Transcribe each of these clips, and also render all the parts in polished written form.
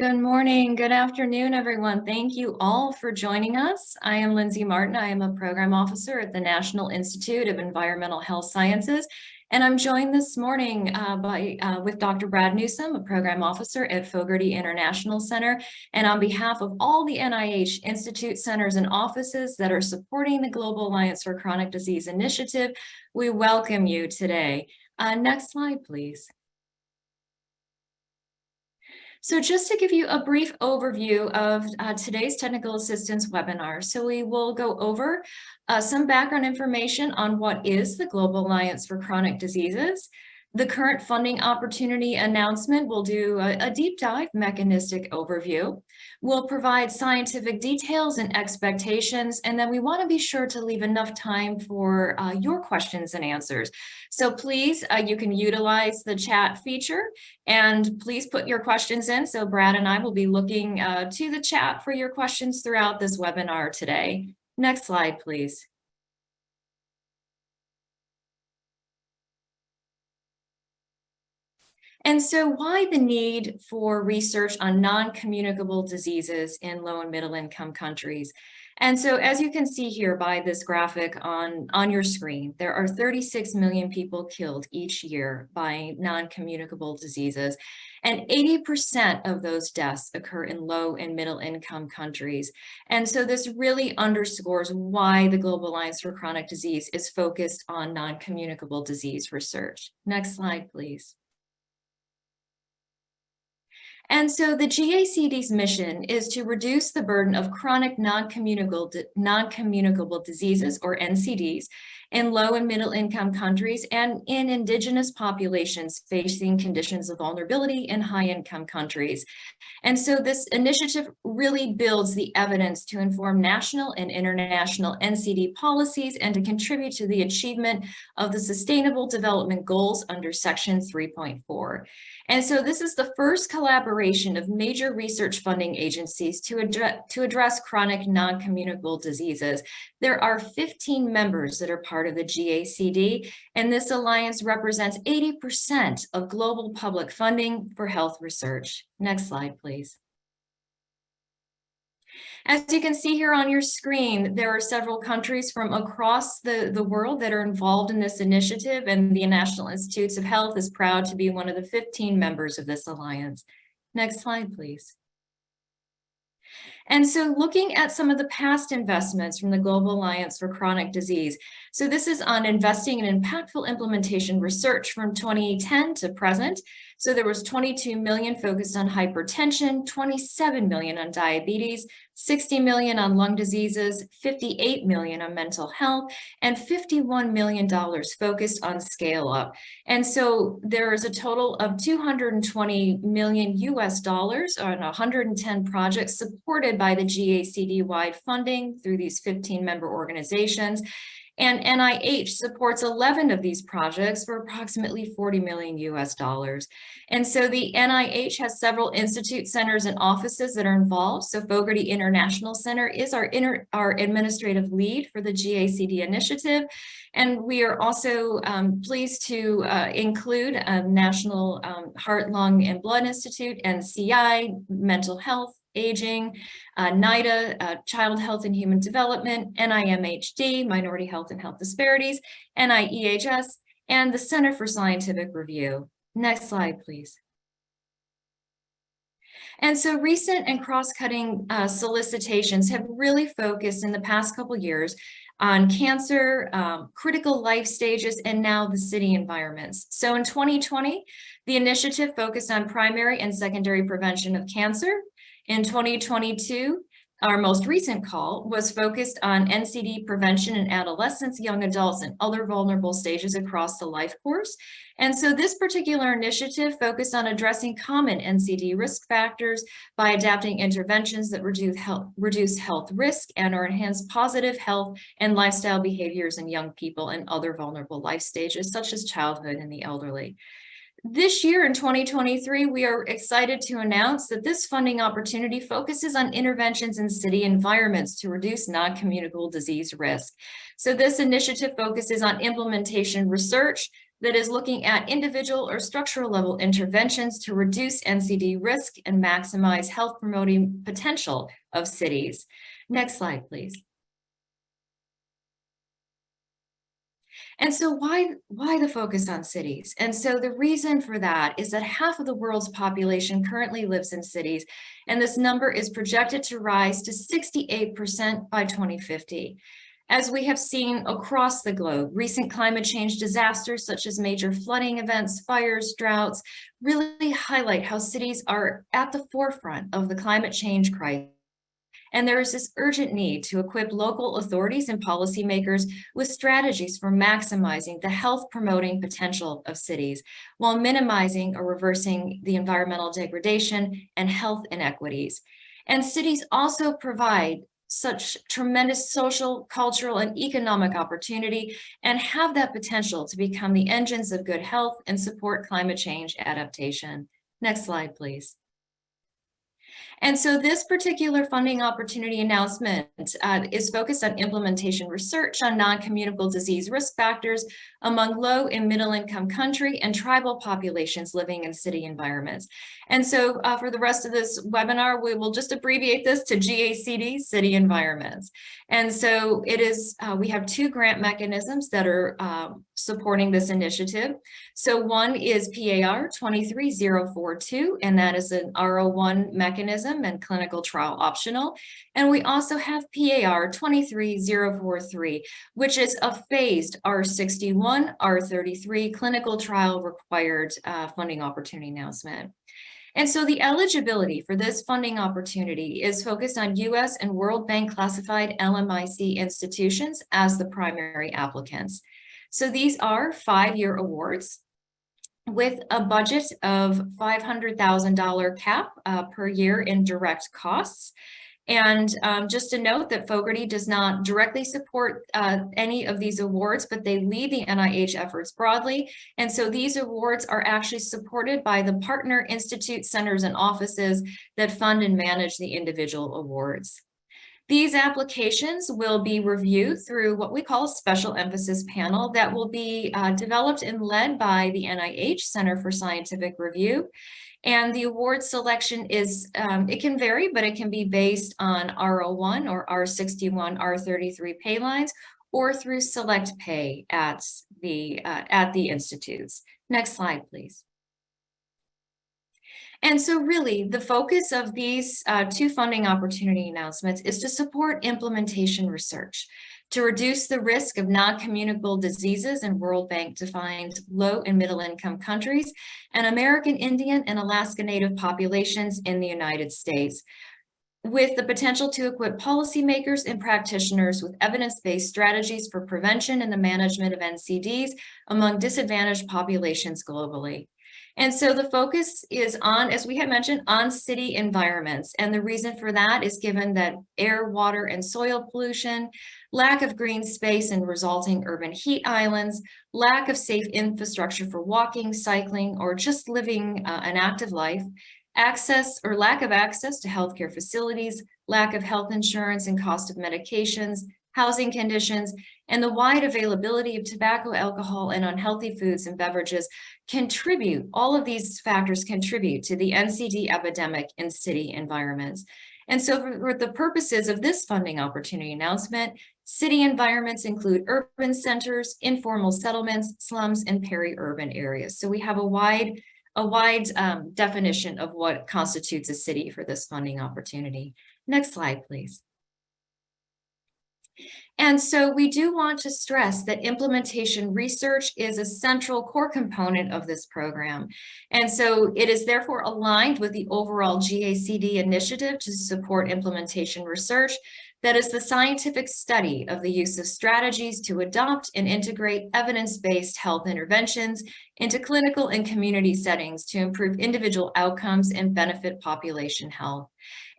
Good morning, good afternoon, everyone. Thank you all for joining us. I am Lindsay Martin. I am a program officer at the National Institute of Environmental Health Sciences, and I'm joined this morning with Dr. Brad Newsom, a program officer at Fogarty International Center. And on behalf of all the NIH Institute centers and offices that are supporting the Global Alliance for Chronic Disease Initiative, we welcome you today. Next slide, please. So just to give you a brief overview of today's technical assistance webinar. So we will go over some background information on what is the Global Alliance for Chronic Diseases. The current funding opportunity announcement will do a deep dive mechanistic overview. We'll provide scientific details and expectations, and then we want to be sure to leave enough time for your questions and answers. So please, you can utilize the chat feature and please put your questions in. So Brad and I will be looking to the chat for your questions throughout this webinar today. Next slide, please. And so why the need for research on non-communicable diseases in low and middle income countries? And so as you can see here by this graphic on your screen, there are 36 million people killed each year by non-communicable diseases. And 80% of those deaths occur in low and middle income countries. And so this really underscores why the Global Alliance for Chronic Disease is focused on non-communicable disease research. Next slide, please. And so the GACD's mission is to reduce the burden of chronic non-communicable diseases, or NCDs, in low and middle income countries and in indigenous populations facing conditions of vulnerability in high income countries. And so this initiative really builds the evidence to inform national and international NCD policies and to contribute to the achievement of the Sustainable Development Goals under Section 3.4. And so this is the first collaboration of major research funding agencies to address chronic non-communicable diseases. There are 15 members that are part of the GACD, and this alliance represents 80% of global public funding for health research. Next slide, please. As you can see here on your screen, there are several countries from across the world that are involved in this initiative, and the National Institutes of Health is proud to be one of the 15 members of this alliance. Next slide, please. And so looking at some of the past investments from the Global Alliance for Chronic Disease. So this is on investing in impactful implementation research from 2010 to present. So there was 22 million focused on hypertension, 27 million on diabetes, 60 million on lung diseases, 58 million on mental health, and $51 million focused on scale up. And so there is a total of 220 million US dollars on 110 projects supported by the GACD-wide funding through these 15 member organizations. And NIH supports 11 of these projects for approximately 40 million US dollars. And so the NIH has several institute centers and offices that are involved. So Fogarty International Center is our administrative lead for the GACD initiative. And we are also pleased to include National Heart, Lung, and Blood Institute, NCI, Mental Health, Aging, NIDA, Child Health and Human Development, NIMHD, Minority Health and Health Disparities, NIEHS, and the Center for Scientific Review. Next slide, please. And so recent and cross-cutting solicitations have really focused in the past couple years on cancer, critical life stages, and now the city environments. So in 2020, the initiative focused on primary and secondary prevention of cancer. In 2022, our most recent call was focused on NCD prevention in adolescents, young adults, and other vulnerable stages across the life course. And so this particular initiative focused on addressing common NCD risk factors by adapting interventions that reduce health risk and or enhance positive health and lifestyle behaviors in young people and other vulnerable life stages, such as childhood and the elderly. This year in 2023, we are excited to announce that this funding opportunity focuses on interventions in city environments to reduce non-communicable disease risk. So this initiative focuses on implementation research, that is looking at individual or structural level interventions to reduce NCD risk and maximize health promoting potential of cities. Next slide, please. And so why the focus on cities? And so the reason for that is that half of the world's population currently lives in cities, and this number is projected to rise to 68% by 2050. As we have seen across the globe, recent climate change disasters such as major flooding events, fires, droughts, really highlight how cities are at the forefront of the climate change crisis. And there is this urgent need to equip local authorities and policymakers with strategies for maximizing the health promoting potential of cities while minimizing or reversing the environmental degradation and health inequities. And cities also provide such tremendous social, cultural, and economic opportunity and have that potential to become the engines of good health and support climate change adaptation. Next slide, please. And so this particular funding opportunity announcement is focused on implementation research on non-communicable disease risk factors among low and middle income country and tribal populations living in city environments. And so for the rest of this webinar, we will just abbreviate this to GACD, city environments. And so it is, we have two grant mechanisms that are supporting this initiative. So one is PAR 23042, and that is an R01 mechanism and clinical trial optional. And we also have PAR 23043, which is a phased R61, R33 clinical trial required funding opportunity announcement. And so the eligibility for this funding opportunity is focused on US and World Bank classified LMIC institutions as the primary applicants. So these are 5-year awards with a budget of $500,000 cap per year in direct costs. And just to note that Fogarty does not directly support any of these awards, but they lead the NIH efforts broadly. And so these awards are actually supported by the partner institute centers and offices that fund and manage the individual awards. These applications will be reviewed through what we call a special emphasis panel that will be developed and led by the NIH Center for Scientific Review. And the award selection is, it can vary, but it can be based on R01 or R61, R33 pay lines, or through select pay at the institutes. Next slide, please. And so really the focus of these two funding opportunity announcements is to support implementation research to reduce the risk of non-communicable diseases in World Bank defined low and middle income countries and American Indian and Alaska Native populations in the United States, with the potential to equip policymakers and practitioners with evidence-based strategies for prevention and the management of NCDs among disadvantaged populations globally. And so the focus is on, as we had mentioned, on city environments. And the reason for that is given that air, water, and soil pollution, lack of green space and resulting urban heat islands, lack of safe infrastructure for walking, cycling, or just living an active life, access or lack of access to healthcare facilities, lack of health insurance and cost of medications, housing conditions, and the wide availability of tobacco, alcohol, and unhealthy foods and beverages contribute, all of these factors contribute to the NCD epidemic in city environments. And so for the purposes of this funding opportunity announcement, city environments include urban centers, informal settlements, slums, and peri-urban areas. So we have a wide definition of what constitutes a city for this funding opportunity. Next slide, please. And so we do want to stress that implementation research is a central core component of this program. And so it is therefore aligned with the overall GACD initiative to support implementation research, that is the scientific study of the use of strategies to adopt and integrate evidence-based health interventions into clinical and community settings to improve individual outcomes and benefit population health.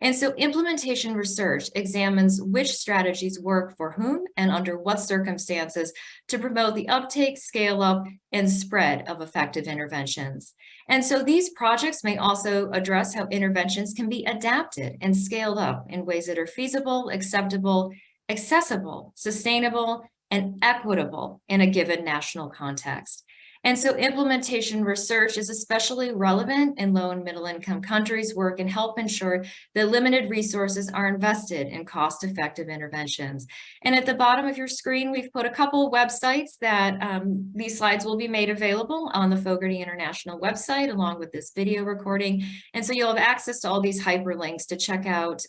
And so implementation research examines which strategies work for whom and under what circumstances to promote the uptake, scale up, and spread of effective interventions. And so these projects may also address how interventions can be adapted and scaled up in ways that are feasible, acceptable, accessible, sustainable, and equitable in a given national context. And so implementation research is especially relevant in low and middle income countries where it can help ensure that limited resources are invested in cost-effective interventions. And at the bottom of your screen, we've put a couple websites that these slides will be made available on the Fogarty International website along with this video recording. And so you'll have access to all these hyperlinks to check out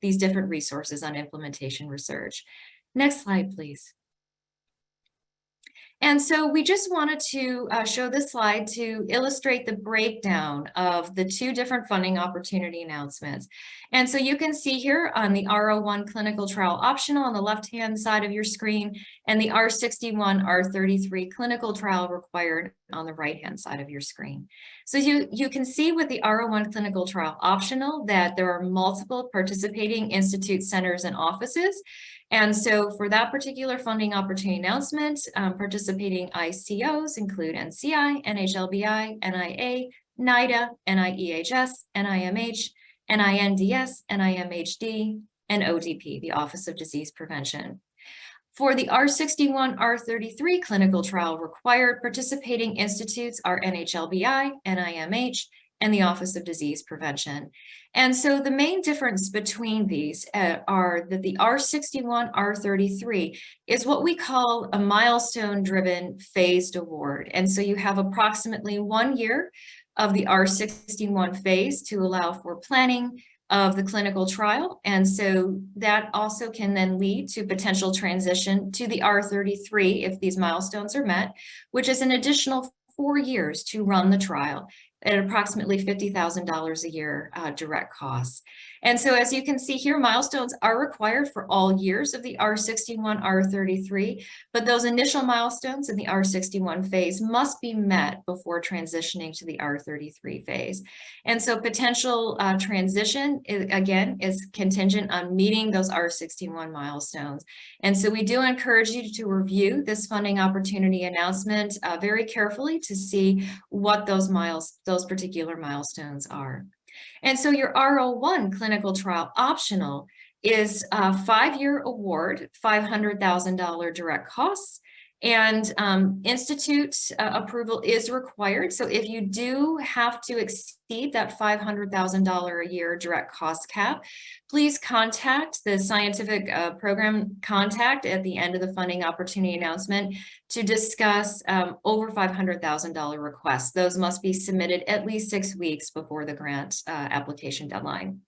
these different resources on implementation research. Next slide, please. And so we just wanted to show this slide to illustrate the breakdown of the two different funding opportunity announcements. And so you can see here on the R01 clinical trial optional on the left-hand side of your screen and the R61, R33 clinical trial required on the right-hand side of your screen. So you can see with the R01 clinical trial optional that there are multiple participating institutes, centers, and offices. And so for that particular funding opportunity announcement, participating ICOs include NCI, NHLBI, NIA, NIDA, NIEHS, NIMH, NINDS, NIMHD, and ODP, the Office of Disease Prevention. For the R61, R33 clinical trial required, participating institutes are NHLBI, NIMH, and the Office of Disease Prevention. And so the main difference between these are that the R61, R33 is what we call a milestone-driven phased award. And so you have approximately 1 year of the R61 phase to allow for planning of the clinical trial. And so that also can then lead to potential transition to the R33 if these milestones are met, which is an additional 4 years to run the trial at approximately $50,000 a year direct costs. And so as you can see here, milestones are required for all years of the R61, R33, but those initial milestones in the R61 phase must be met before transitioning to the R33 phase. And so potential transition, is contingent on meeting those R61 milestones. And so we do encourage you to review this funding opportunity announcement very carefully to see what those particular milestones are. And so your R01 clinical trial optional is a 5-year award, $500,000 direct costs, and institute approval is required. So if you do have to exceed that $500,000 a year direct cost cap, please contact the scientific program contact at the end of the funding opportunity announcement to discuss over $500,000 requests. Those must be submitted at least 6 weeks before the grant application deadline.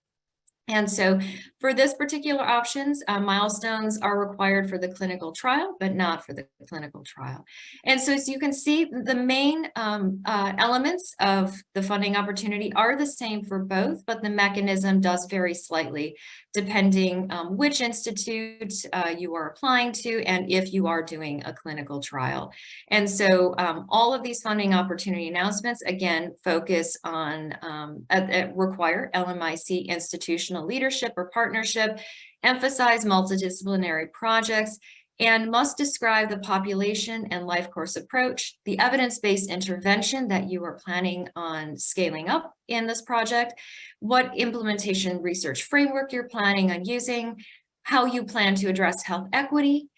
And so for this particular options, milestones are required for the clinical trial, but not for the clinical trial. And so as you can see, the main elements of the funding opportunity are the same for both, but the mechanism does vary slightly depending which institute you are applying to and if you are doing a clinical trial. And so all of these funding opportunity announcements, again, focus on, require LMIC institutional leadership or partnership, emphasize multidisciplinary projects, and must describe the population and life course approach, the evidence-based intervention that you are planning on scaling up in this project, what implementation research framework you're planning on using, how you plan to address health equity,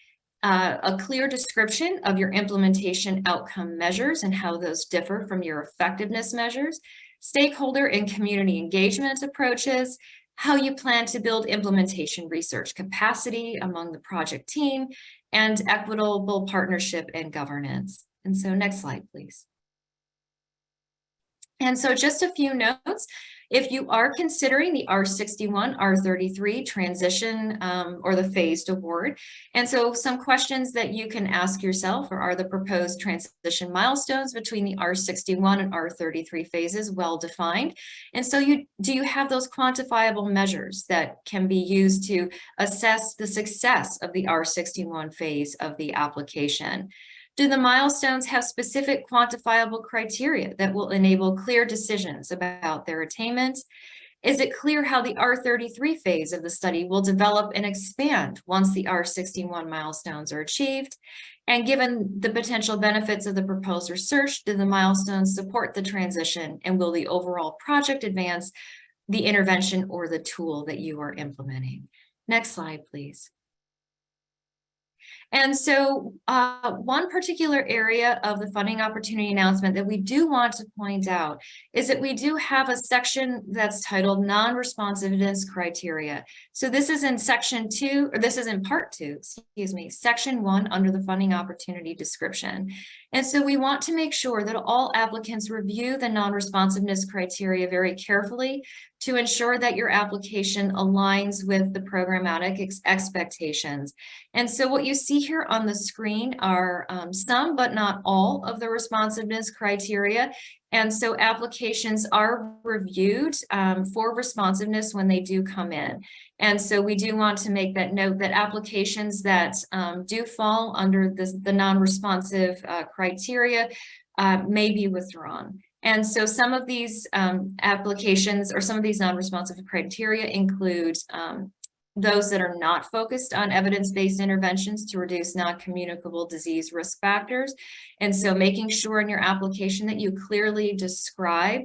a clear description of your implementation outcome measures and how those differ from your effectiveness measures, stakeholder and community engagement approaches, how you plan to build implementation research capacity among the project team, and equitable partnership and governance. And so next slide, please. And so just a few notes. If you are considering the R61, R33 transition or the phased award, and so some questions that you can ask yourself are the proposed transition milestones between the R61 and R33 phases well defined? And so do you have those quantifiable measures that can be used to assess the success of the R61 phase of the application? Do the milestones have specific quantifiable criteria that will enable clear decisions about their attainment? Is it clear how the R33 phase of the study will develop and expand once the R61 milestones are achieved? And given the potential benefits of the proposed research, do the milestones support the transition, and will the overall project advance the intervention or the tool that you are implementing? Next slide, please. And so one particular area of the funding opportunity announcement that we do want to point out is that we do have a section that's titled Non-Responsiveness Criteria. So this is in section 2, or this is in part 2, excuse me, section 1 under the funding opportunity description. And so we want to make sure that all applicants review the non-responsiveness criteria very carefully to ensure that your application aligns with the programmatic expectations. And so what you see here on the screen are some, but not all, of the responsiveness criteria. And so applications are reviewed for responsiveness when they do come in. And so we do want to make that note that applications that do fall under the non-responsive criteria may be withdrawn. And so some of these applications or some of these non-responsive criteria include those that are not focused on evidence-based interventions to reduce non-communicable disease risk factors. And so making sure in your application that you clearly describe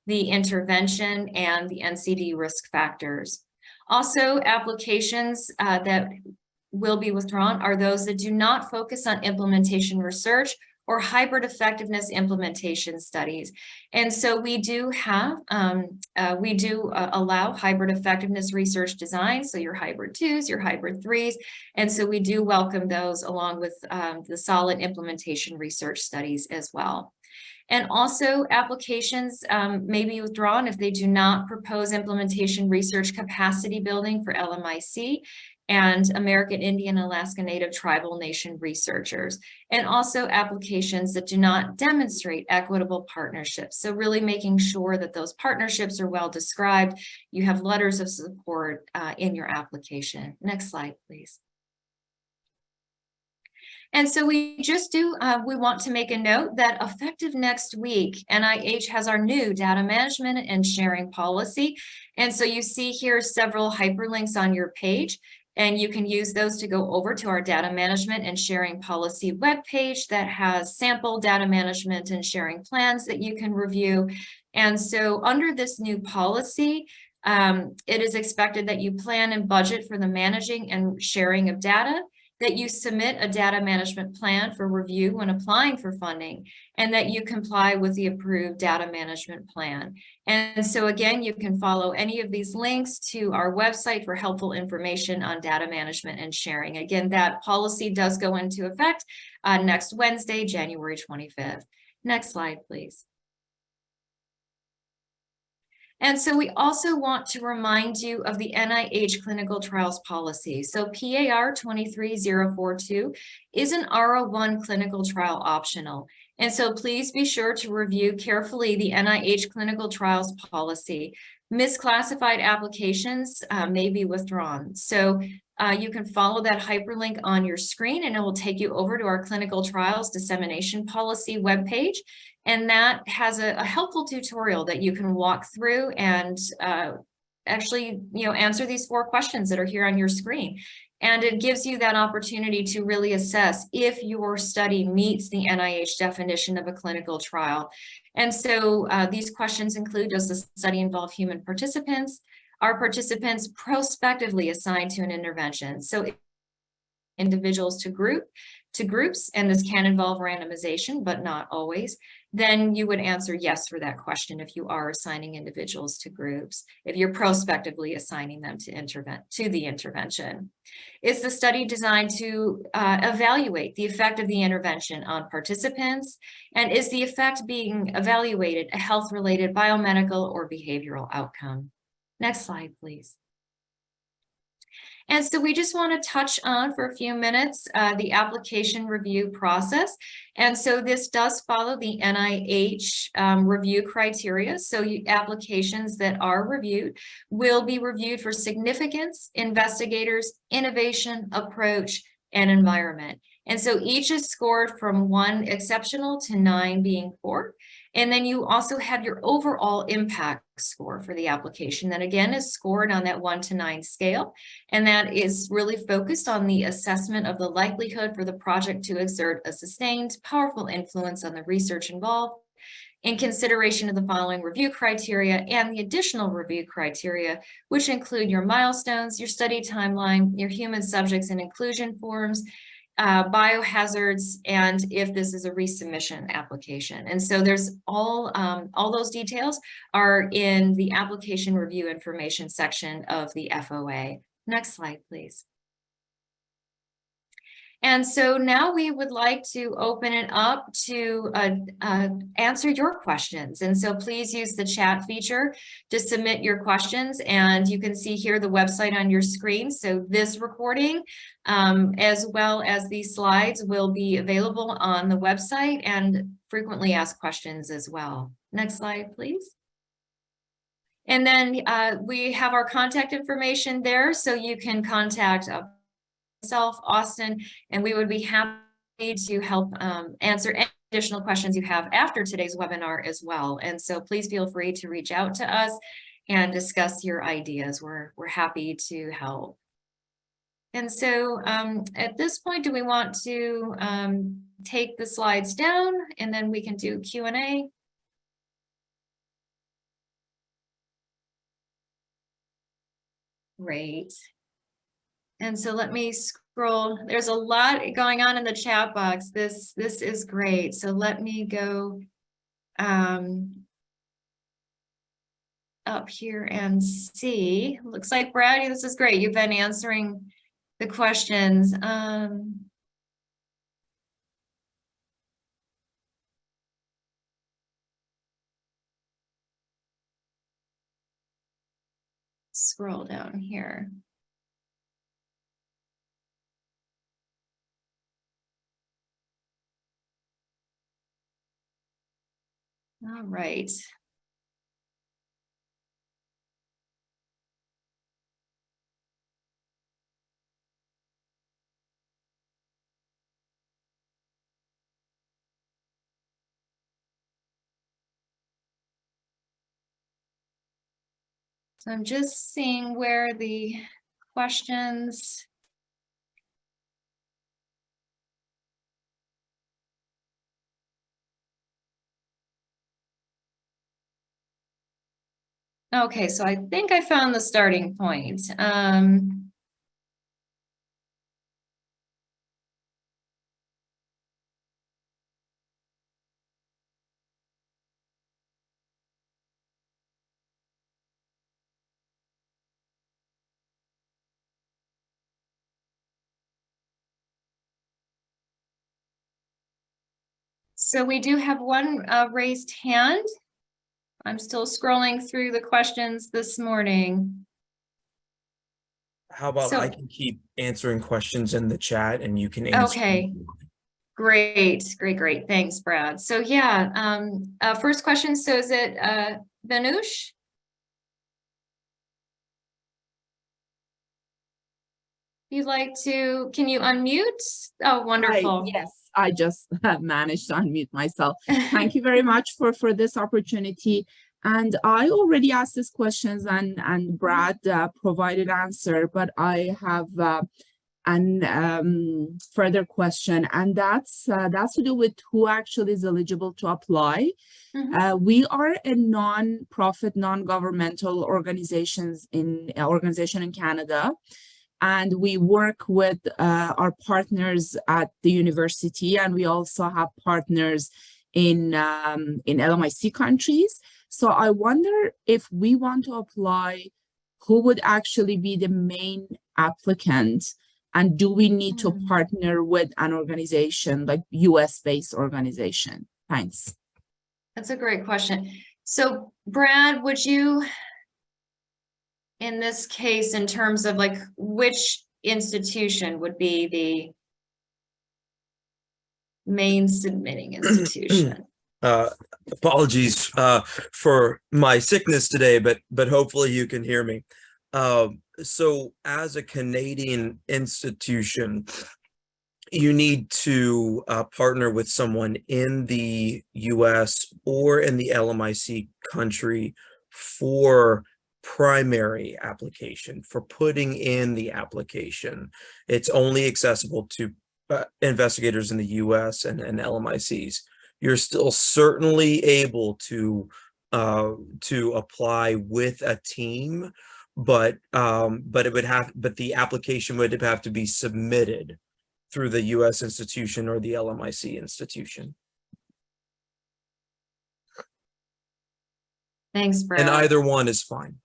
the intervention and the NCD risk factors. Also, applications that will be withdrawn are those that do not focus on implementation research or hybrid effectiveness implementation studies. And so we do have, allow hybrid effectiveness research design, so your hybrid 2s, your hybrid 3s, and so we do welcome those along with the solid implementation research studies as well. And also applications may be withdrawn if they do not propose implementation research capacity building for LMIC and American Indian Alaska Native Tribal Nation researchers, and also applications that do not demonstrate equitable partnerships. So really making sure that those partnerships are well described. You have letters of support in your application. Next slide, please. And so we want to make a note that effective next week, NIH has our new data management and sharing policy. And so you see here several hyperlinks on your page, and you can use those to go over to our data management and sharing policy webpage that has sample data management and sharing plans that you can review. And so under this new policy, it is expected that you plan and budget for the managing and sharing of data, that you submit a data management plan for review when applying for funding, and that you comply with the approved data management plan. And so again, you can follow any of these links to our website for helpful information on data management and sharing. Again, that policy does go into effect next Wednesday, January 25th. Next slide, please. And so we also want to remind you of the NIH clinical trials policy. So PAR 23042 is an R01 clinical trial optional. And so please be sure to review carefully the NIH clinical trials policy. Misclassified applications may be withdrawn. So you can follow that hyperlink on your screen, and it will take you over to our clinical trials dissemination policy webpage. And that has a helpful tutorial that you can walk through and actually, answer these 4 questions that are here on your screen. And it gives you that opportunity to really assess if your study meets the NIH definition of a clinical trial. And so these questions include, does the study involve human participants? Are participants prospectively assigned to an intervention? So individuals to groups, and this can involve randomization, but not always, then you would answer yes for that question if you are assigning individuals to groups, if you're prospectively assigning them to the intervention. Is the study designed to evaluate the effect of the intervention on participants? And is the effect being evaluated a health-related biomedical or behavioral outcome? Next slide, please. And so we just want to touch on for a few minutes the application review process. And so this does follow the NIH review criteria. So applications that are reviewed will be reviewed for significance, investigators, innovation, approach, and environment. And so each is scored from 1 exceptional to 9 being poor. And then you also have your overall impact score for the application that again is scored on that 1 to 9 scale. And that is really focused on the assessment of the likelihood for the project to exert a sustained, powerful influence on the research involved in consideration of the following review criteria and the additional review criteria, which include your milestones, your study timeline, your human subjects and inclusion forms, biohazards, and if this is a resubmission application. And so there's all those details are in the application review information section of the FOA. Next slide, please. And so now we would like to open it up to answer your questions. And so please use the chat feature to submit your questions. And you can see here the website on your screen. So this recording, as well as these slides, will be available on the website, and frequently asked questions as well. Next slide, please. And then we have our contact information there, so you can contact myself, Austin, and we would be happy to help answer any additional questions you have after today's webinar as well. And so please feel free to reach out to us and discuss your ideas. We're happy to help. And so at this point, do we want to take the slides down and then we can do Q&A? Great. And so let me scroll. There's a lot going on in the chat box. This is great. So let me go up here and see. Looks like Brad, this is great. You've been answering the questions. Scroll down here. All right. So I'm just seeing where the questions. Okay, so I think I found the starting point. So we do have one raised hand. I'm still scrolling through the questions this morning. How about I can keep answering questions in the chat and you can answer. Okay, great. Thanks, Brad. So yeah, first question, so is it Vanush? You'd like to, can you unmute? Oh, wonderful. Yes, I just managed to unmute myself. Thank you very much for this opportunity. And I already asked these questions and Brad provided answer, but I have an further question, and that's to do with who actually is eligible to apply. We are a non-profit, non-governmental organization in Canada. And we work with our partners at the university, and we also have partners in LMIC countries. So I wonder if we want to apply, who would actually be the main applicant, and do we need to partner with an organization like US-based organization? Thanks. That's a great question. So Brad, would you, in this case, in terms of like which institution would be the main submitting institution? Apologies for my sickness today, but hopefully you can hear me. So as a Canadian institution, you need to partner with someone in the US or in the LMIC country for primary application, for putting in the application. It's only accessible to investigators in the US and LMICs. You're still certainly able to apply with a team, but the application would have to be submitted through the US institution or the LMIC institution. Thanks, Brad. And either one is fine.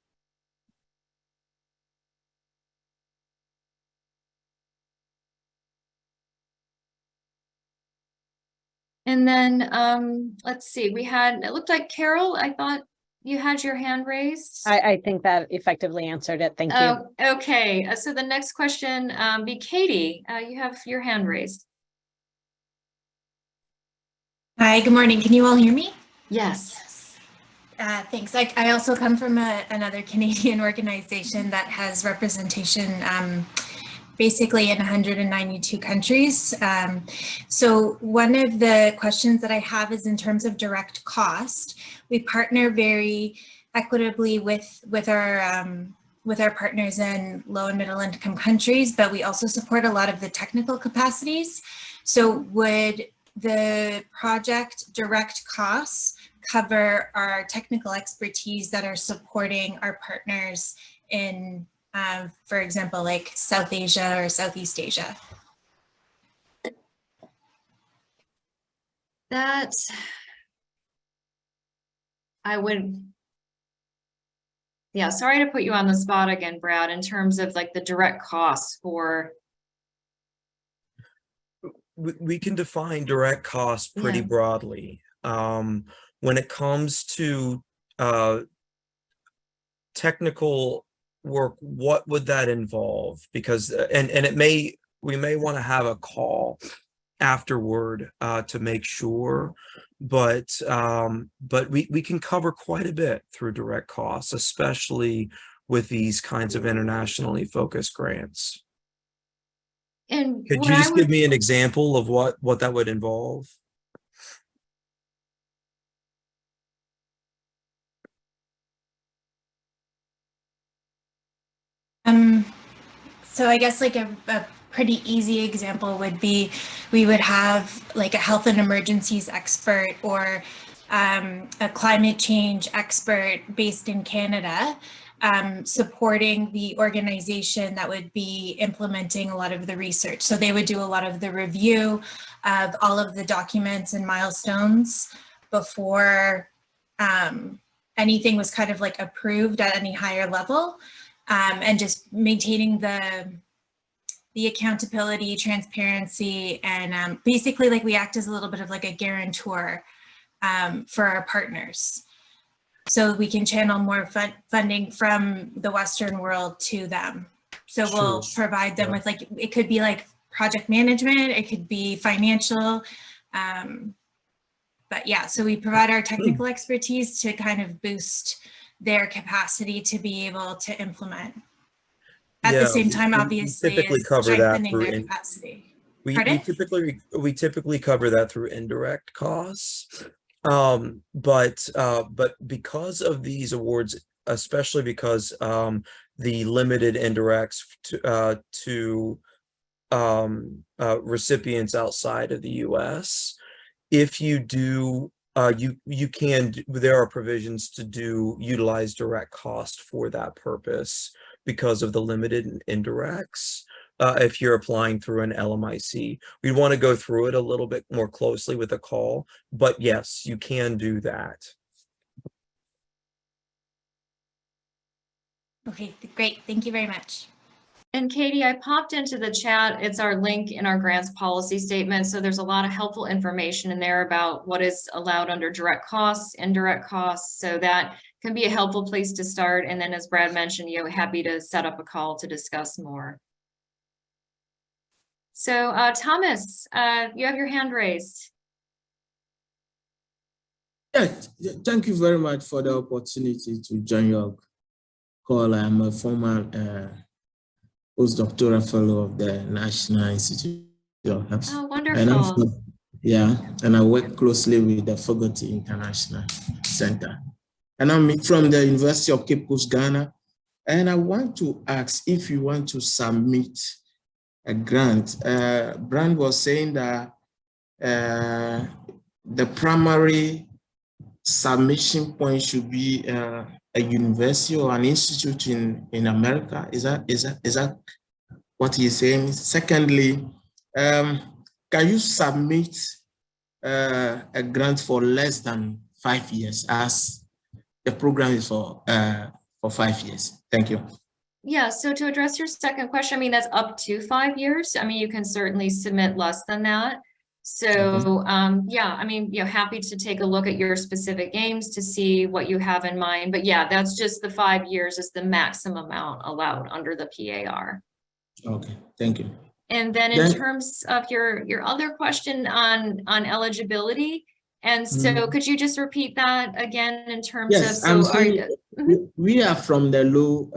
And then let's see, it looked like Carol, I thought you had your hand raised. I think that effectively answered it. Thank you. Okay, so the next question be Katie, you have your hand raised. Hi, good morning. Can you all hear me? Yes. Thanks. I also come from another Canadian organization that has representation basically in 192 countries. So one of the questions that I have is in terms of direct cost. We partner very equitably with our partners in low and middle income countries, but we also support a lot of the technical capacities. So would the project direct costs cover our technical expertise that are supporting our partners in, for example, like South Asia or Southeast Asia? That I would, yeah, sorry to put you on the spot again, Brad, in terms of like the direct costs for. We can define direct costs pretty broadly. When it comes to technical work, what would that involve? Because we may want to have a call afterward to make sure, but we can cover quite a bit through direct costs, especially with these kinds of internationally focused grants. And could you just give me an example of what that would involve? So I guess like a pretty easy example would be, we would have like a health and emergencies expert or a climate change expert based in Canada, supporting the organization that would be implementing a lot of the research. So they would do a lot of the review of all of the documents and milestones before anything was kind of like approved at any higher level. And just maintaining the accountability, transparency, and basically like we act as a little bit of like a guarantor for our partners. So we can channel more funding from the Western world to them. So we'll provide them with like, it could be like project management, it could be financial, but yeah, so we provide our technical expertise to kind of boost their capacity to be able to implement. At the same time, obviously, typically cover that through their capacity. We typically cover that through indirect costs. But because of these awards, especially because the limited indirects to recipients outside of the US, if you do, there are provisions to utilize direct cost for that purpose because of the limited indirects. If you're applying through an LMIC, we want to go through it a little bit more closely with a call, but yes, you can do that. Okay, great. Thank you very much. And Katie, I popped into the chat. It's our link in our grants policy statement. So there's a lot of helpful information in there about what is allowed under direct costs, indirect costs. So that can be a helpful place to start. And then as Brad mentioned, happy to set up a call to discuss more. So Thomas, you have your hand raised. Yes, thank you very much for the opportunity to join your call. I'm a former postdoctoral fellow of the National Institute of Health. Oh, wonderful. And I work closely with the Fogarty International Center. And I'm from the University of Cape Coast, Ghana. And I want to ask if you want to submit a grant. Brand was saying that the primary submission point should be a university or an institute in America. Is that what he's saying? Secondly, Can you submit a grant for less than 5 years, as the program is for 5 years? Thank you. Yeah, so to address your second question, I mean, that's up to 5 years. I mean, you can certainly submit less than that. So, yeah, I mean, happy to take a look at your specific aims to see what you have in mind. But yeah, that's just the 5 years is the maximum amount allowed under the PAR. Okay, thank you. And then in terms of your other question on eligibility, and so could you just repeat that again in terms of, so I'm saying, we are from the low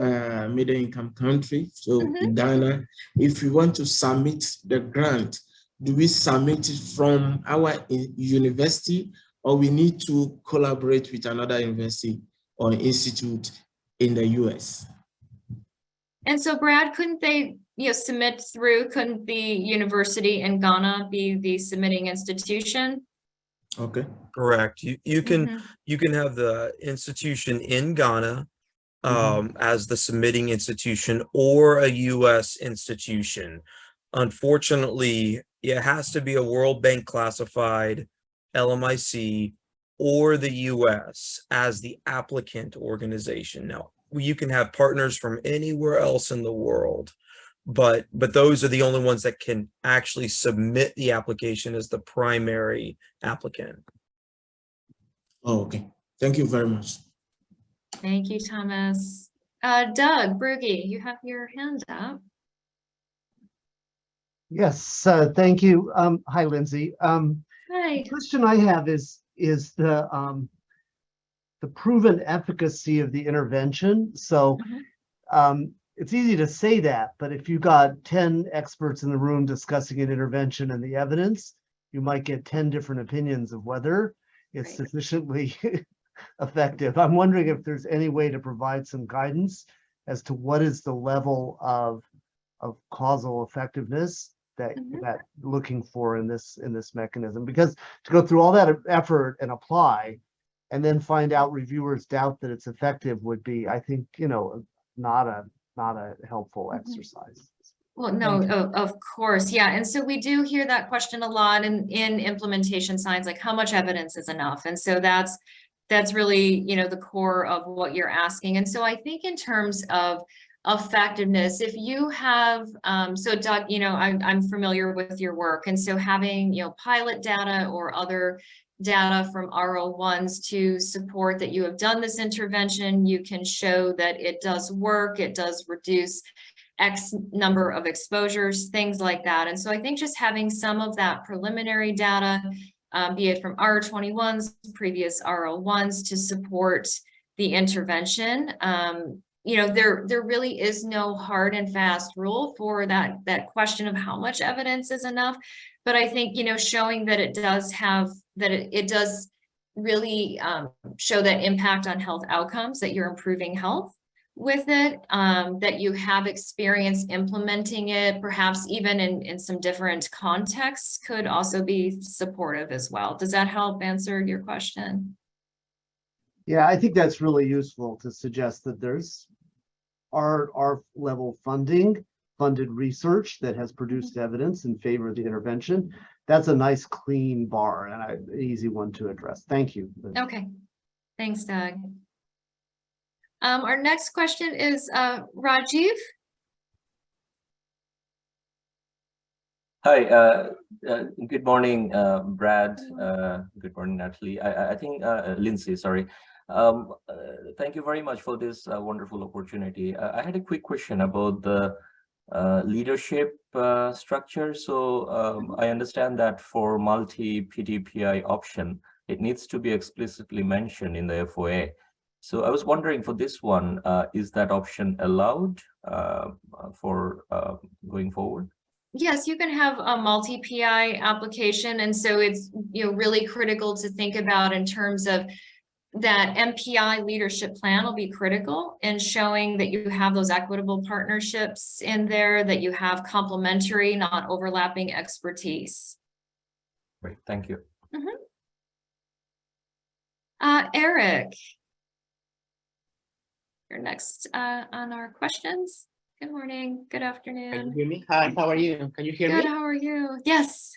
middle income country, so Ghana. If we want to submit the grant, do we submit it from our university, or we need to collaborate with another university or institute in the US? And so Brad, couldn't they submit through, couldn't the university in Ghana be the submitting institution? Okay. Correct. You can have the institution in Ghana as the submitting institution, or a US institution. Unfortunately, it has to be a World Bank classified LMIC or the US as the applicant organization. Now, you can have partners from anywhere else in the world, but those are the only ones that can actually submit the application as the primary applicant. Oh, okay. Thank you very much. Thank you, Thomas. Doug Brugge, you have your hand up. Yes, thank you. Hi, Lindsay. Hi. The question I have is the proven efficacy of the intervention. So it's easy to say that, but if you got 10 experts in the room discussing an intervention and the evidence, you might get 10 different opinions of whether it's sufficiently effective. I'm wondering if there's any way to provide some guidance as to what is the level of causal effectiveness that looking for in this mechanism, because to go through all that effort and apply and then find out reviewers doubt that it's effective would be, I think, not a helpful exercise. Well, no, of course. Yeah. And so we do hear that question a lot in implementation science, like how much evidence is enough? And so that's really, the core of what you're asking. And so I think in terms of effectiveness, if you have, so Doug, I'm familiar with your work. And so having, pilot data or other data from RO1s to support that you have done this intervention, you can show that it does work, it does reduce X number of exposures, things like that. And so I think just having some of that preliminary data, be it from R21s, previous RO1s, to support the intervention. There really is no hard and fast rule for that question of how much evidence is enough. But I think, showing that it does have, that it does really show that impact on health outcomes, that you're improving health with it, that you have experience implementing it, perhaps even in some different contexts, could also be supportive as well. Does that help answer your question? Yeah, I think that's really useful to suggest that there's our level funded research that has produced evidence in favor of the intervention. That's a nice clean bar and an easy one to address. Thank you. Okay, thanks, Doug. Our next question is Rajiv. Hi, good morning, Brad. Good morning, Natalie. I think Lindsay, sorry. Thank you very much for this wonderful opportunity. I had a quick question about the leadership structure. So I understand that for multi-PTPI option, it needs to be explicitly mentioned in the FOA. So I was wondering, for this one, is that option allowed for going forward? Yes, you can have a multi-PI application. And so it's really critical to think about in terms of that MPI leadership plan will be critical in showing that you have those equitable partnerships in there, that you have complementary, not overlapping expertise. Great, thank you. Eric, you're next on our questions. Good morning. Good Can you afternoon. hear me? Hi, how are you? Can you hear Good. me? How are you? Yes.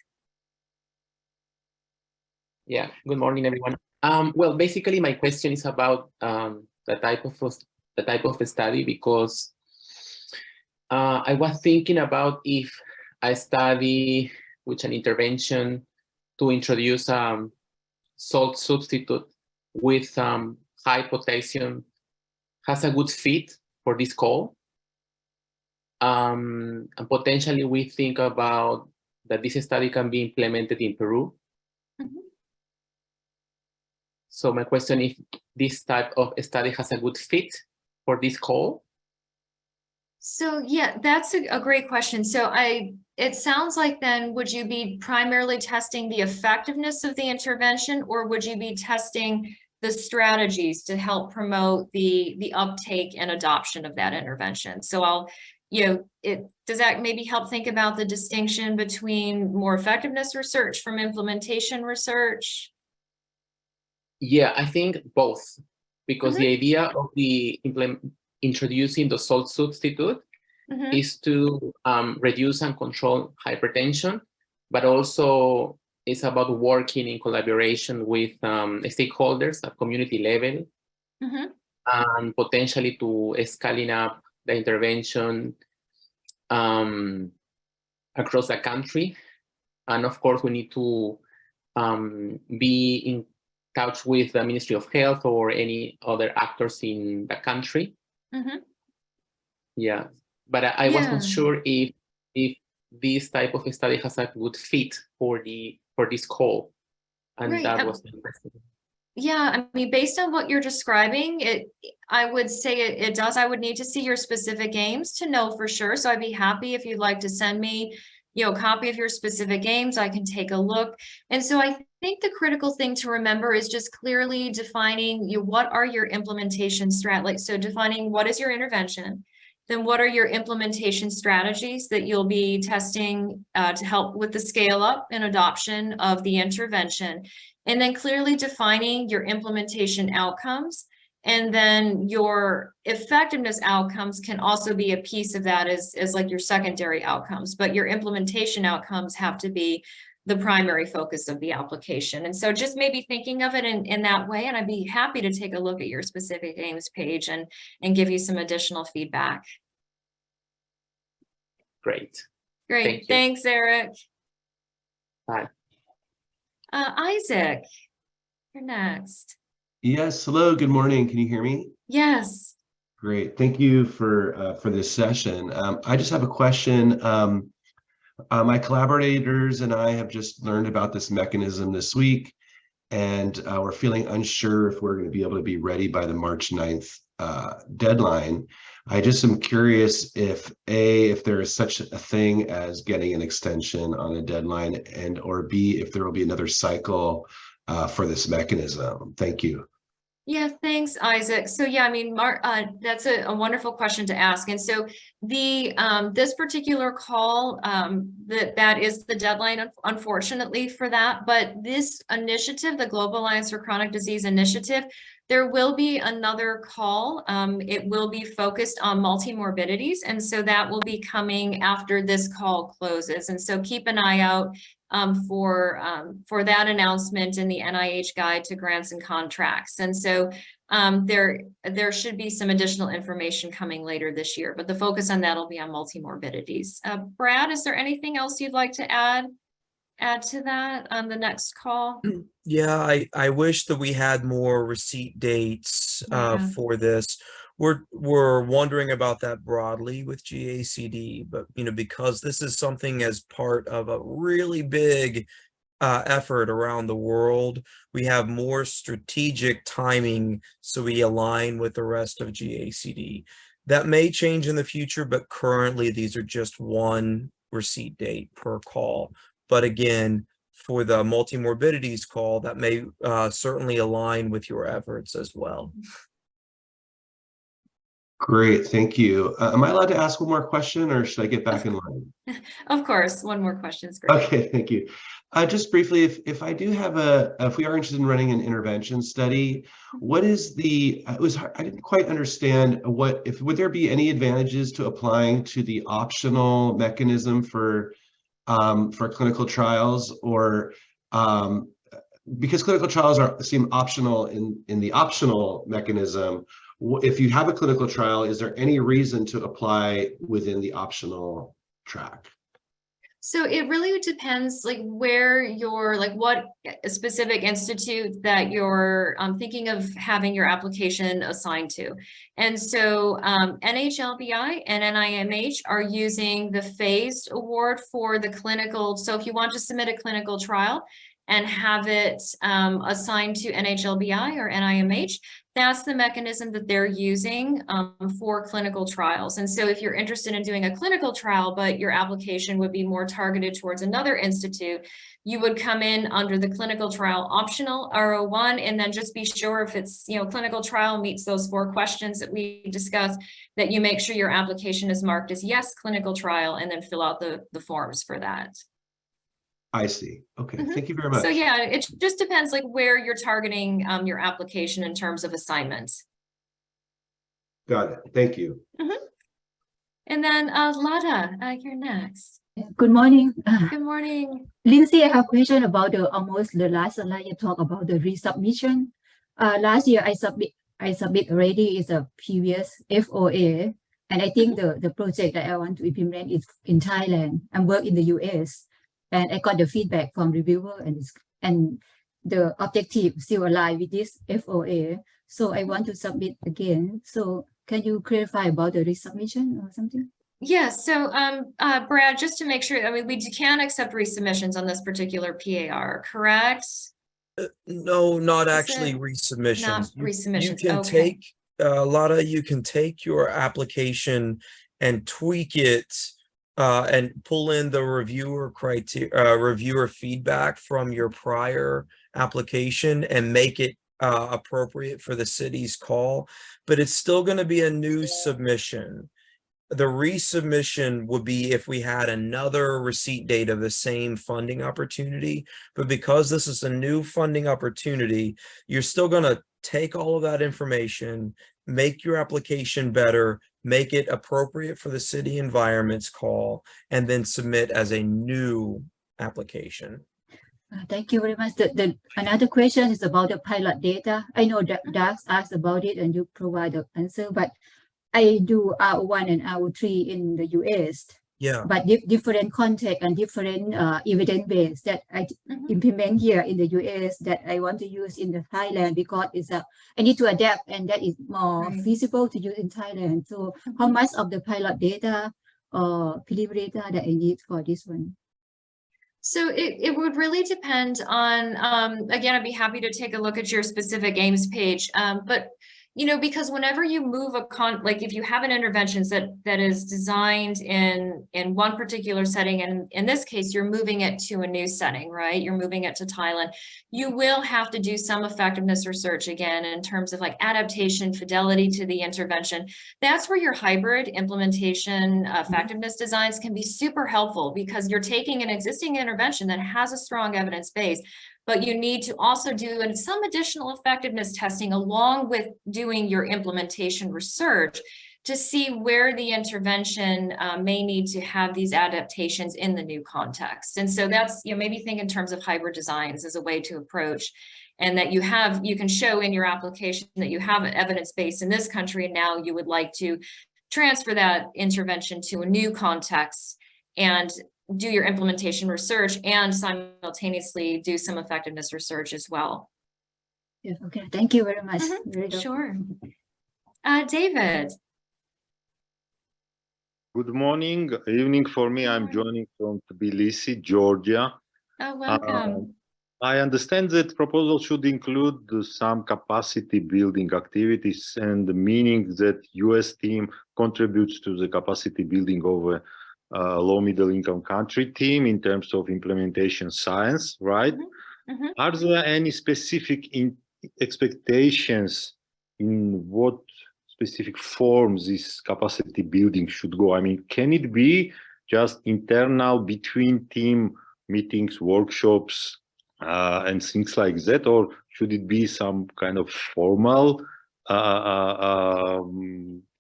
Yeah, good morning, everyone. Well, basically, my question is about the type of study, because I was thinking about if a study with an intervention to introduce salt substitute with high potassium has a good fit for this call. And potentially we think about that this study can be implemented in Peru. Mhm. So my question is, this type of study has a good fit for this call? So yeah, that's a great question. So it sounds like then, would you be primarily testing the effectiveness of the intervention, or would you be testing the strategies to help promote the uptake and adoption of that intervention? So does that maybe help think about the distinction between more effectiveness research from implementation research? Yeah, I think both, because the idea of introducing the salt substitute is to reduce and control hypertension, but also it's about working in collaboration with stakeholders at community level, and potentially to scaling up the intervention across the country. And of course, we need to be in touch with the Ministry of Health or any other actors in the country. Yeah, but I was not sure if this type of study has a good fit for this call, and that was the question. Yeah, I mean, based on what you're describing, I would say it does. I would need to see your specific aims to know for sure. So I'd be happy if you'd like to send me, a copy of your specific aims. I can take a look. And so I think the critical thing to remember is just clearly defining what are your implementation strategies. So defining what is your intervention, then what are your implementation strategies that you'll be testing to help with the scale up and adoption of the intervention. And then clearly defining your implementation outcomes, and then your effectiveness outcomes can also be a piece of that as like your secondary outcomes, but your implementation outcomes have to be the primary focus of the application. And so just maybe thinking of it in that way, and I'd be happy to take a look at your specific aims page and give you some additional feedback. Great. Great. Thanks, Eric. Bye. Isaac, you're next. Yes, hello, good morning. Can you hear me? Yes. Great, thank you for this session. I just have a question. My collaborators and I have just learned about this mechanism this week, and we're feeling unsure if we're going to be able to be ready by the March 9th deadline. I just am curious if there is such a thing as getting an extension on a deadline, and or B, if there will be another cycle for this mechanism. Thank you. Yeah, thanks, Isaac. So yeah, I mean, that's a wonderful question to ask. And so this particular call, that is the deadline, unfortunately, for that. But this initiative, the Global Alliance for Chronic Disease Initiative, there will be another call. It will be focused on multimorbidities. And so that will be coming after this call closes. And so keep an eye out for that announcement in the NIH Guide to Grants and Contracts. And so there should be some additional information coming later this year, but the focus on that will be on multimorbidities. Brad, is there anything else you'd like to add to that on the next call? Yeah, I wish that we had more receipt dates for this. We're wondering about that broadly with GACD, but because this is something as part of a really big effort around the world, we have more strategic timing so we align with the rest of GACD. That may change in the future, but currently these are just one receipt date per call. But again, for the multimorbidities call, that may certainly align with your efforts as well. Great, thank you. Am I allowed to ask one more question, or should I get back in line? Of course, one more question is great. Okay, thank you. Just briefly, if I do have if we are interested in running an intervention study, what is the, I didn't quite understand would there be any advantages to applying to the optional mechanism for clinical trials, or because clinical trials seem optional in the optional mechanism. If you have a clinical trial, is there any reason to apply within the optional track? So it really depends, like where you're, like what specific institute that you're thinking of having your application assigned to. And so NHLBI and NIMH are using the phased award for the clinical. So if you want to submit a clinical trial and have it assigned to NHLBI or NIMH, that's the mechanism that they're using for clinical trials. And so if you're interested in doing a clinical trial, but your application would be more targeted towards another institute, you would come in under the clinical trial optional R01, and then just be sure if it's, clinical trial meets those 4 questions that we discussed, that you make sure your application is marked as yes, clinical trial, and then fill out the forms for that. I see. Okay, thank you very much. So yeah, it just depends like where you're targeting your application in terms of assignments. Got it. Thank you. And then Lada, you're next. Good morning. Good morning. Lindsay, I have a question about almost the last slide you talk about the resubmission. Last year I submit already is a previous FOA, and I think the project that I want to implement is in Thailand and work in the US. And I got the feedback from reviewer, and the objective still aligned with this FOA. So I want to submit again. So can you clarify about the resubmission or something? Yes. So Brad, just to make sure, I mean, we can accept resubmissions on this particular PAR, correct? No, not actually resubmissions. Not resubmissions. You can take, Lada, you can take your application and tweak it and pull in the reviewer feedback from your prior application and make it appropriate for the city's call, but it's still going to be a new submission. The resubmission would be if we had another receipt date of the same funding opportunity, but because this is a new funding opportunity, you're still going to take all of that information, make your application better, make it appropriate for the city environment's call, and then submit as a new application. Thank you very much. Another question is about the pilot data. I know that Dax asked about it and you provide the answer, but I do R01 and R03 in the US. Yeah. But different context and different evidence base that I implement here in the US that I want to use in the Thailand, because it's I need to adapt, and that is more feasible to use in Thailand. So how much of the pilot data or preliminary data that I need for this one? So it would really depend on, again, I'd be happy to take a look at your specific aims page, but because whenever you move like if you have an intervention that is designed in one particular setting, and in this case, you're moving it to a new setting, right? You're moving it to Thailand. You will have to do some effectiveness research again, in terms of like adaptation, fidelity to the intervention. That's where your hybrid implementation effectiveness designs can be super helpful, because you're taking an existing intervention that has a strong evidence base, but you need to also do some additional effectiveness testing along with doing your implementation research to see where the intervention may need to have these adaptations in the new context. And so that's, maybe think in terms of hybrid designs as a way to approach, and that you can show in your application that you have an evidence base in this country, and now you would like to transfer that intervention to a new context and do your implementation research and simultaneously do some effectiveness research as well. Yeah, okay, thank you very much. Sure. David. Good morning, evening for me. I'm joining from Tbilisi, Georgia. Oh, welcome. I understand that proposal should include some capacity building activities, and meaning that US team contributes to the capacity building of a low middle income country team in terms of implementation science, right? Are there any specific expectations in what specific form this capacity building should go? I mean, can it be just internal between team meetings, workshops, and things like that, or should it be some kind of formal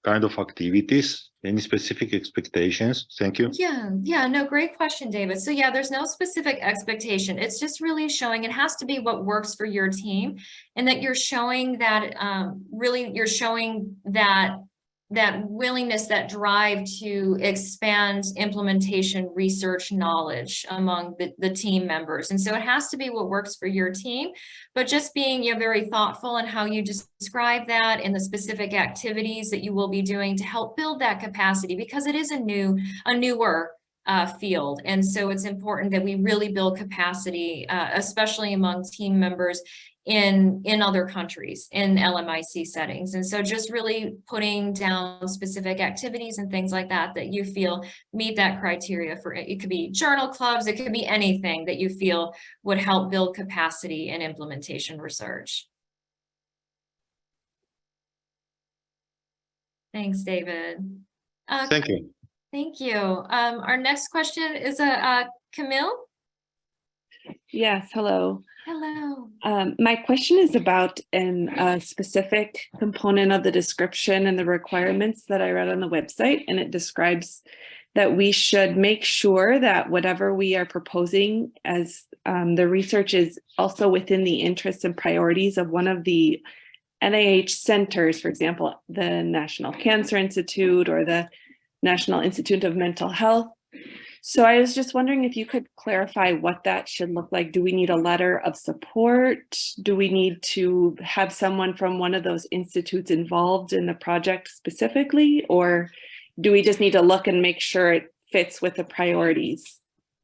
kind of activities? Any specific expectations? Thank you. Yeah, no, great question, David. So yeah, there's no specific expectation. It's just really showing, it has to be what works for your team, and that you're showing that, really you're showing that willingness, that drive to expand implementation research knowledge among the team members. And so it has to be what works for your team, but just being very thoughtful in how you describe that and the specific activities that you will be doing to help build that capacity, because it is a newer field. And so it's important that we really build capacity, especially among team members in other countries, in LMIC settings. And so just really putting down specific activities and things like that that you feel meet that criteria for it. It could be journal clubs, it could be anything that you feel would help build capacity in implementation research. Thanks, David. Thank you. Thank you. Our next question is Camille. Yes, hello. Hello. My question is about a specific component of the description and the requirements that I read on the website, and it describes that we should make sure that whatever we are proposing as the research is also within the interests and priorities of one of the NIH centers, for example, the National Cancer Institute or the National Institute of Mental Health. So I was just wondering if you could clarify what that should look like. Do we need a letter of support? Do we need to have someone from one of those institutes involved in the project specifically? Or do we just need to look and make sure it fits with the priorities?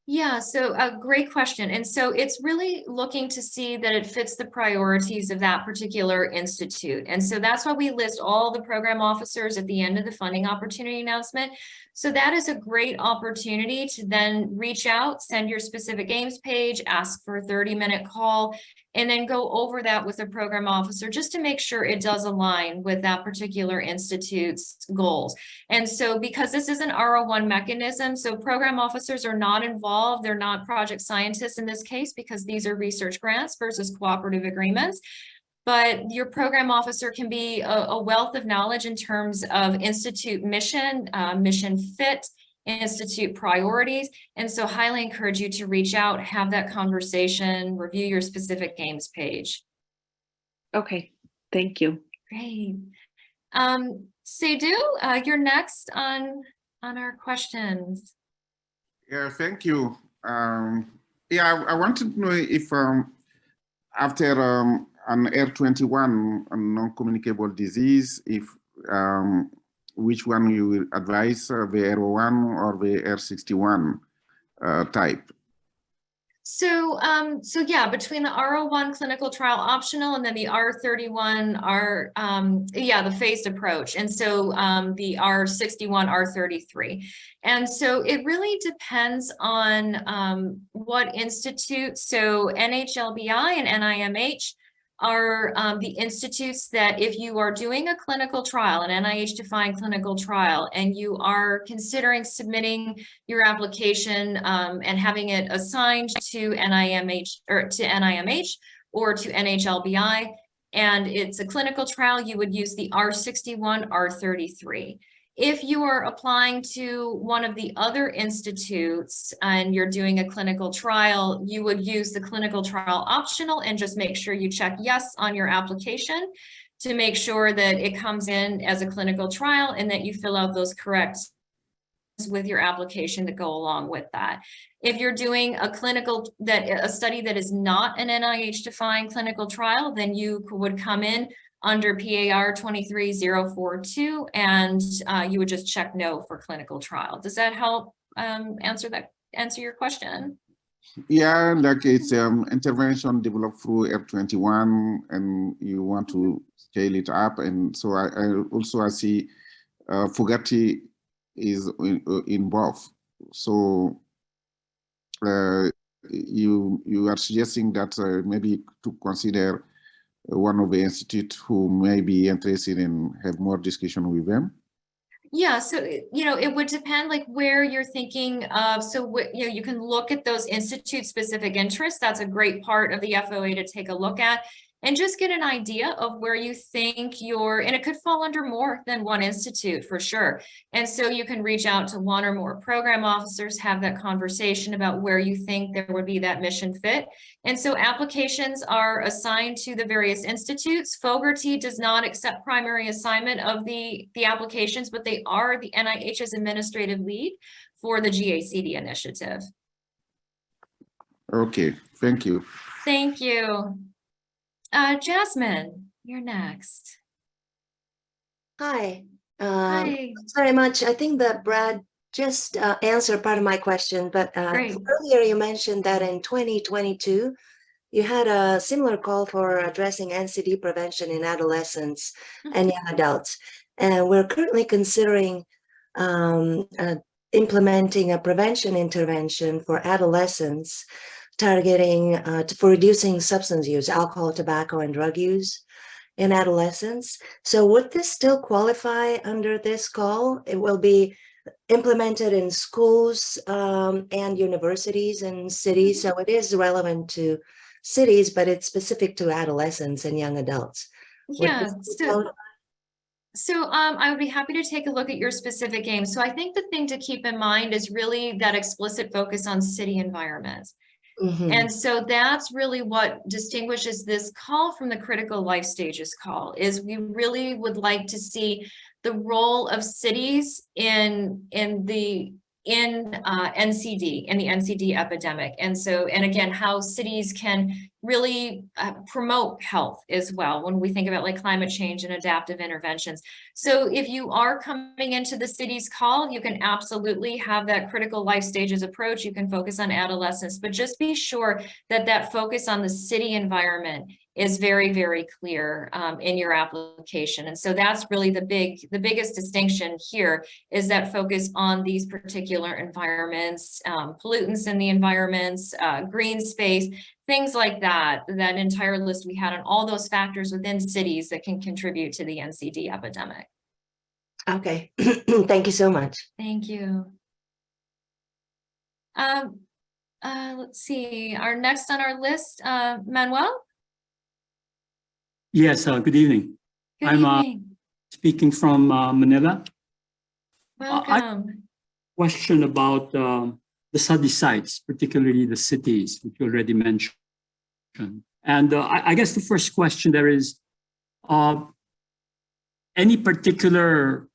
Yeah, so a great question. And so it's really looking to see that it fits the priorities of that particular institute. And so that's why we list all the program officers at the end of the funding opportunity announcement. So that is a great opportunity to then reach out, send your specific aims page, ask for a 30-minute call, and then go over that with a program officer just to make sure it does align with that particular institute's goals. And so because this is an R01 mechanism, so program officers are not involved, they're not project scientists in this case, because these are research grants versus cooperative agreements. But your program officer can be a wealth of knowledge in terms of institute mission, mission fit, institute priorities. And so highly encourage you to reach out, have that conversation, review your specific aims page. Okay, thank you. Great. Seydou, you're next on our questions. Yeah, thank you. Yeah, I wanted to know if after an R21 non-communicable disease, if which one you will advise, the R01 or the R61 type? So yeah, between the R01 clinical trial optional and then the R31 the phased approach, and so the R61, R33. And so it really depends on what institute. So NHLBI and NIMH are the institutes that if you are doing a clinical trial, an NIH-defined clinical trial, and you are considering submitting your application and having it assigned to NIMH or to NHLBI, and it's a clinical trial, you would use the R61, R33. If you are applying to one of the other institutes and you're doing a clinical trial, you would use the clinical trial optional and just make sure you check yes on your application to make sure that it comes in as a clinical trial and that you fill out those correct with your application that go along with that. If you're doing a study that is not an NIH-defined clinical trial, then you would come in under PAR 23042, and you would just check no for clinical trial. Does that help answer your question? Yeah, like it's intervention developed through R21, and you want to scale it up, and so I see Fogarty is in both. So you are suggesting that maybe to consider one of the institute who may be interested in have more discussion with them? Yeah, so it would depend like where you're thinking of. So you can look at those institute specific interests. That's a great part of the FOA to take a look at and just get an idea of where you think and it could fall under more than one institute for sure. And so you can reach out to one or more program officers, have that conversation about where you think there would be that mission fit. And so applications are assigned to the various institutes. Fogarty does not accept primary assignment of the applications, but they are the NIH's administrative lead for the GACD initiative. Okay, thank you. Thank you. Jasmine, you're next. Hi. Hi. Thanks very much. I think that Brad just answered part of my question, but earlier you mentioned that in 2022, you had a similar call for addressing NCD prevention in adolescents and young adults. And we're currently considering implementing a prevention intervention for adolescents targeting for reducing substance use, alcohol, tobacco, and drug use in adolescents. So would this still qualify under this call? It will be implemented in schools and universities and cities. So it is relevant to cities, but it's specific to adolescents and young adults. Yeah, so I would be happy to take a look at your specific aim. So I think the thing to keep in mind is really that explicit focus on city environments. And so that's really what distinguishes this call from the critical life stages call, is we really would like to see the role of cities in NCD, in the NCD epidemic. And so, and again, how cities can really promote health as well when we think about like climate change and adaptive interventions. So if you are coming into the city's call, you can absolutely have that critical life stages approach. You can focus on adolescents, but just be sure that that focus on the city environment is very, very clear in your application. And so that's really the biggest distinction here, is that focus on these particular environments, pollutants in the environments, green space, things like that, that entire list we had on all those factors within cities that can contribute to the NCD epidemic. Okay, thank you so much. Thank you. Let's see, our next on our list, Manuel? Yes, good evening. Good I'm evening. Speaking from Manila. Welcome. Question about the study sites, particularly the cities, which you already mentioned. And I guess the first question there is, any particular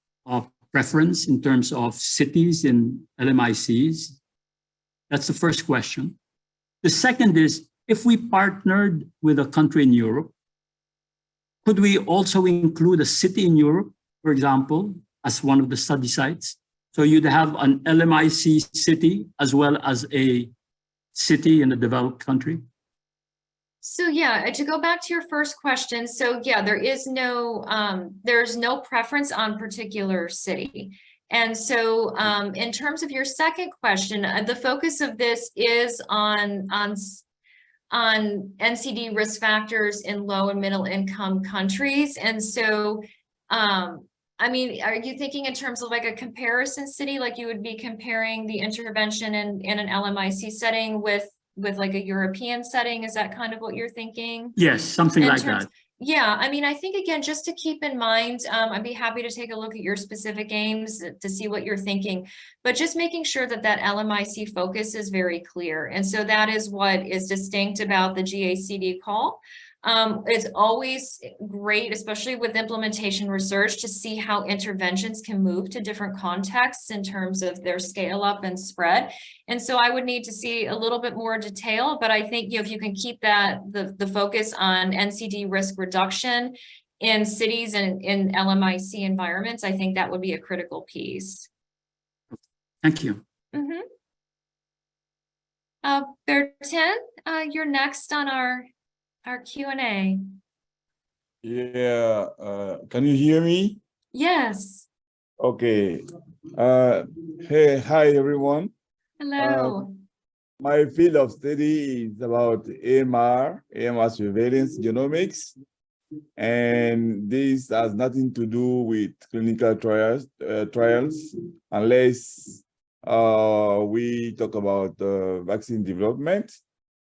preference in terms of cities in LMICs? That's the first question. The second is, if we partnered with a country in Europe, could we also include a city in Europe, for example, as one of the study sites? So you'd have an LMIC city as well as a city in a developed country? So yeah, to go back to your first question, so yeah, there's no preference on particular city. And so in terms of your second question, the focus of this is on NCD risk factors in low and middle income countries. And so, I mean, are you thinking in terms of like a comparison city, like you would be comparing the intervention in an LMIC setting with like a European setting? Is that kind of what you're thinking? Yes, something like that. Yeah, I mean, I think, again, just to keep in mind, I'd be happy to take a look at your specific aims to see what you're thinking, but just making sure that that LMIC focus is very clear. And so that is what is distinct about the GACD call. It's always great, especially with implementation research, to see how interventions can move to different contexts in terms of their scale up and spread. And so I would need to see a little bit more detail, but I think if you can keep that the focus on NCD risk reduction in cities and in LMIC environments, I think that would be a critical piece. Thank you. Bertin, you're next on our Q&A. Yeah, can you hear me? Yes. Okay. Hey, hi everyone. Hello. My field of study is about AMR surveillance genomics. and this has nothing to do with clinical trials unless we talk about vaccine development.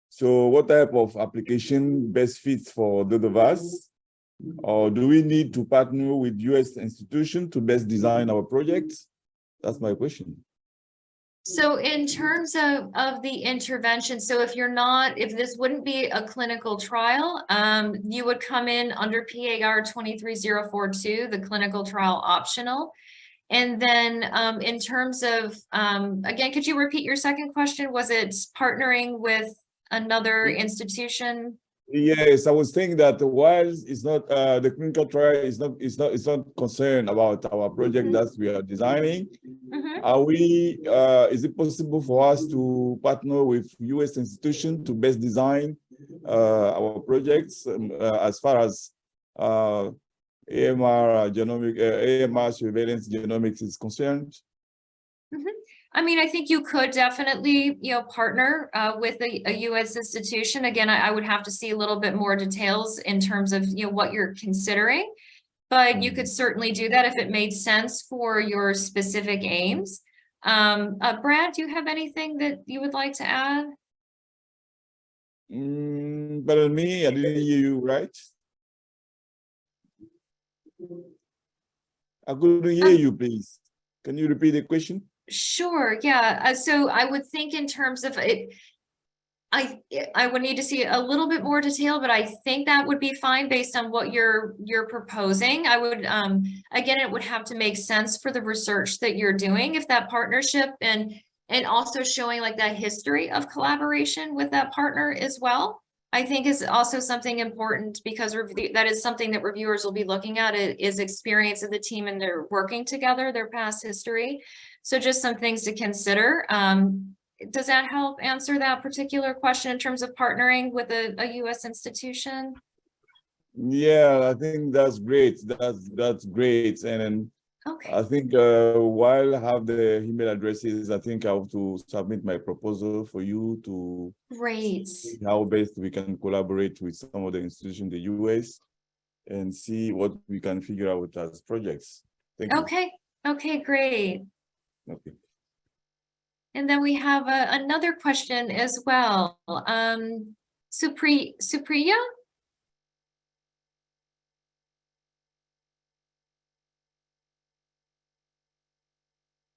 So what type of application best fits for those of us? Or do we need to partner with US institutions to best design our projects? That's my question. So in terms of the intervention, so if this wouldn't be a clinical trial, you would come in under PAR 23042, the clinical trial optional. And then in terms of, again, could you repeat your second question? Was it partnering with another institution? Yes, I was thinking that while it's not the clinical trial is not concerned about our project that we are designing. Are we? Is it possible for us to partner with US institutions to best design our projects as far as AMR surveillance genomics is concerned? I mean, I think you could definitely, partner with a U.S. institution. Again, I would have to see a little bit more details in terms of, what you're considering, but you could certainly do that if it made sense for your specific aims. Brad, do you have anything that you would like to add? Pardon me, I didn't hear you right. I couldn't hear you, please. Can you repeat the question? Sure, yeah. So I would think in terms of it, I would need to see a little bit more detail, but I think that would be fine based on what you're proposing. I would, again, it would have to make sense for the research that you're doing, if that partnership and also showing like that history of collaboration with that partner as well, I think is also something important, because that is something that reviewers will be looking at, is experience of the team and they're working together, their past history. So just some things to consider. Does that help answer that particular question in terms of partnering with a U.S. institution? Yeah, I think that's great. That's great. And okay. I think while I have the email addresses, I think I have to submit my proposal for you to see how best we can collaborate with some of the institutions in the U.S. and see what we can figure out as projects. Thank you. Okay, great. Okay. And then we have another question as well. Supriya?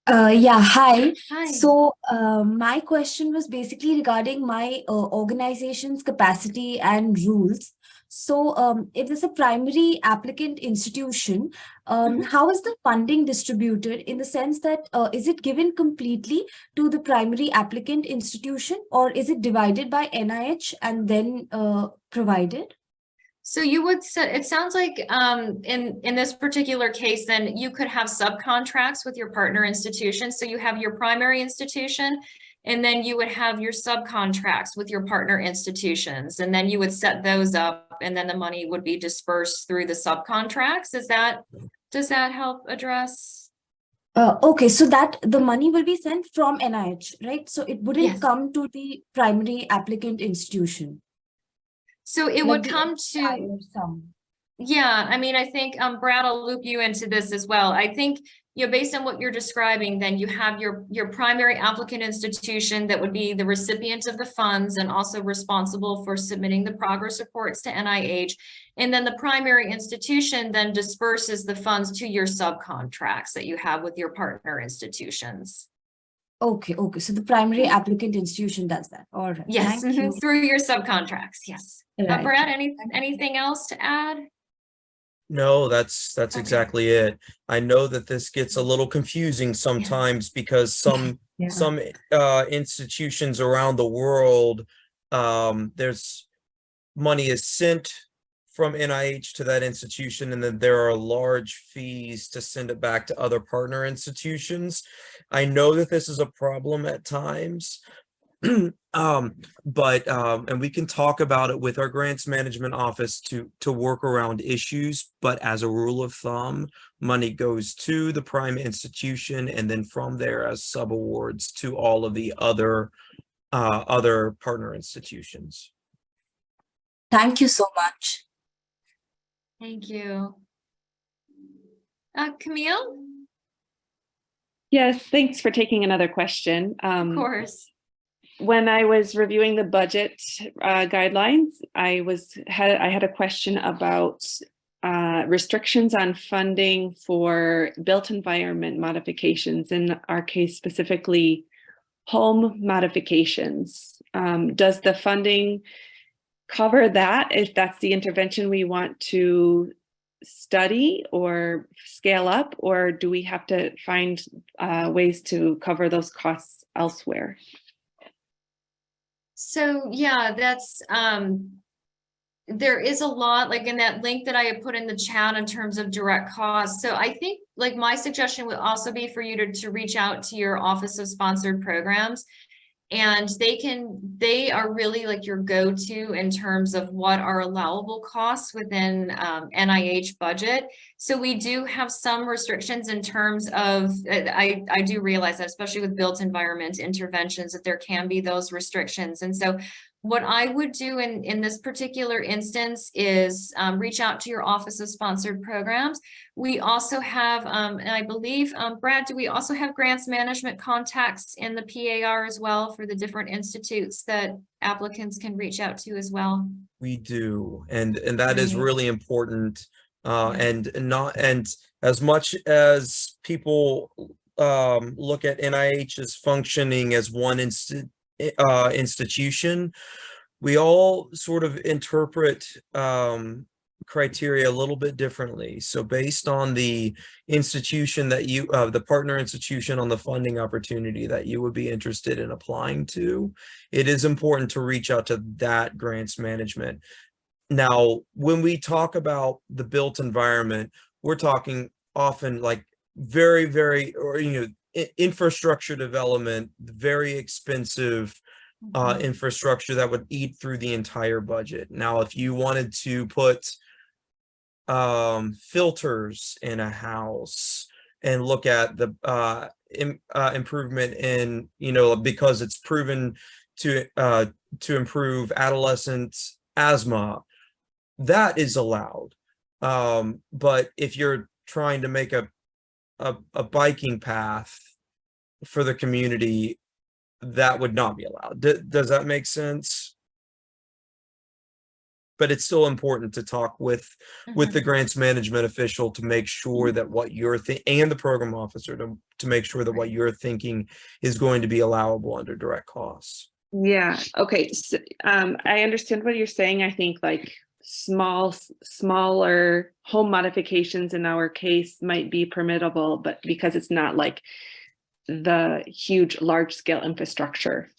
Yeah, hi. Hi. So my question was basically regarding my organization's capacity and rules. So if there's a primary applicant institution, how is the funding distributed, in the sense that is it given completely to the primary applicant institution, or is it divided by NIH and then provided? So you would say, it sounds like in this particular case, then you could have subcontracts with your partner institution. So you have your primary institution, and then you would have your subcontracts with your partner institutions, and then you would set those up, and then the money would be dispersed through the subcontracts. Does that help address? Okay, so that the money will be sent from NIH, right? So it wouldn't come to the primary applicant institution. So it would come to, yeah, I mean, I think Brad will loop you into this as well. I think, based on what you're describing, then you have your primary applicant institution that would be the recipient of the funds and also responsible for submitting the progress reports to NIH. And then the primary institution then disperses the funds to your subcontracts that you have with your partner institutions. Okay. So the primary applicant institution does that. All right. Yes, Thank you. through your subcontracts. Yes. Right. Brad, anything else to add? No, that's exactly it. I know that this gets a little confusing sometimes because some institutions around the world, there's money is sent from NIH to that institution, and then there are large fees to send it back to other partner institutions. I know that this is a problem at times, and we can talk about it with our grants management office to work around issues, but as a rule of thumb, money goes to the prime institution, and then from there as subawards to all of the other partner institutions. Thank you so much. Thank you. Camille? Yes, thanks for taking another question. Of course. When I was reviewing the budget guidelines, I had a question about restrictions on funding for built environment modifications, in our case specifically home modifications. Does the funding cover that if that's the intervention we want to study or scale up, or do we have to find ways to cover those costs elsewhere? So yeah, that's there is a lot, like in that link that I had put in the chat in terms of direct costs. So I think like my suggestion would also be for you to reach out to your Office of Sponsored Programs, and they are really like your go-to in terms of what are allowable costs within NIH budget. So we do have some restrictions in terms of, I do realize that, especially with built environment interventions, that there can be those restrictions. And so what I would do in this particular instance is reach out to your Office of Sponsored Programs. We also have, and I believe, Brad, do we also have grants management contacts in the PAR as well for the different institutes that applicants can reach out to as well? We do, and that is Great. really important. And as much as people look at NIH as functioning as one institution, we all sort of interpret criteria a little bit differently. So based on the institution that you, the partner institution on the funding opportunity that you would be interested in applying to, it is important to reach out to that grants management. Now, when we talk about the built environment, we're talking often like very, very, or, infrastructure development, very expensive infrastructure that would eat through the entire budget. Now, if you wanted to put filters in a house and look at the improvement in, because it's proven to improve adolescent asthma, that is allowed. But if you're trying to make a biking path for the community, that would not be allowed. Does that make sense? But it's still important to talk with the grants management official to make sure that what you're and the program officer to make sure that what you're thinking is going to be allowable under direct costs. Yeah. Okay. So, I understand what you're saying. I think like smaller home modifications in our case might be permittable, but because it's not like the huge large scale infrastructure.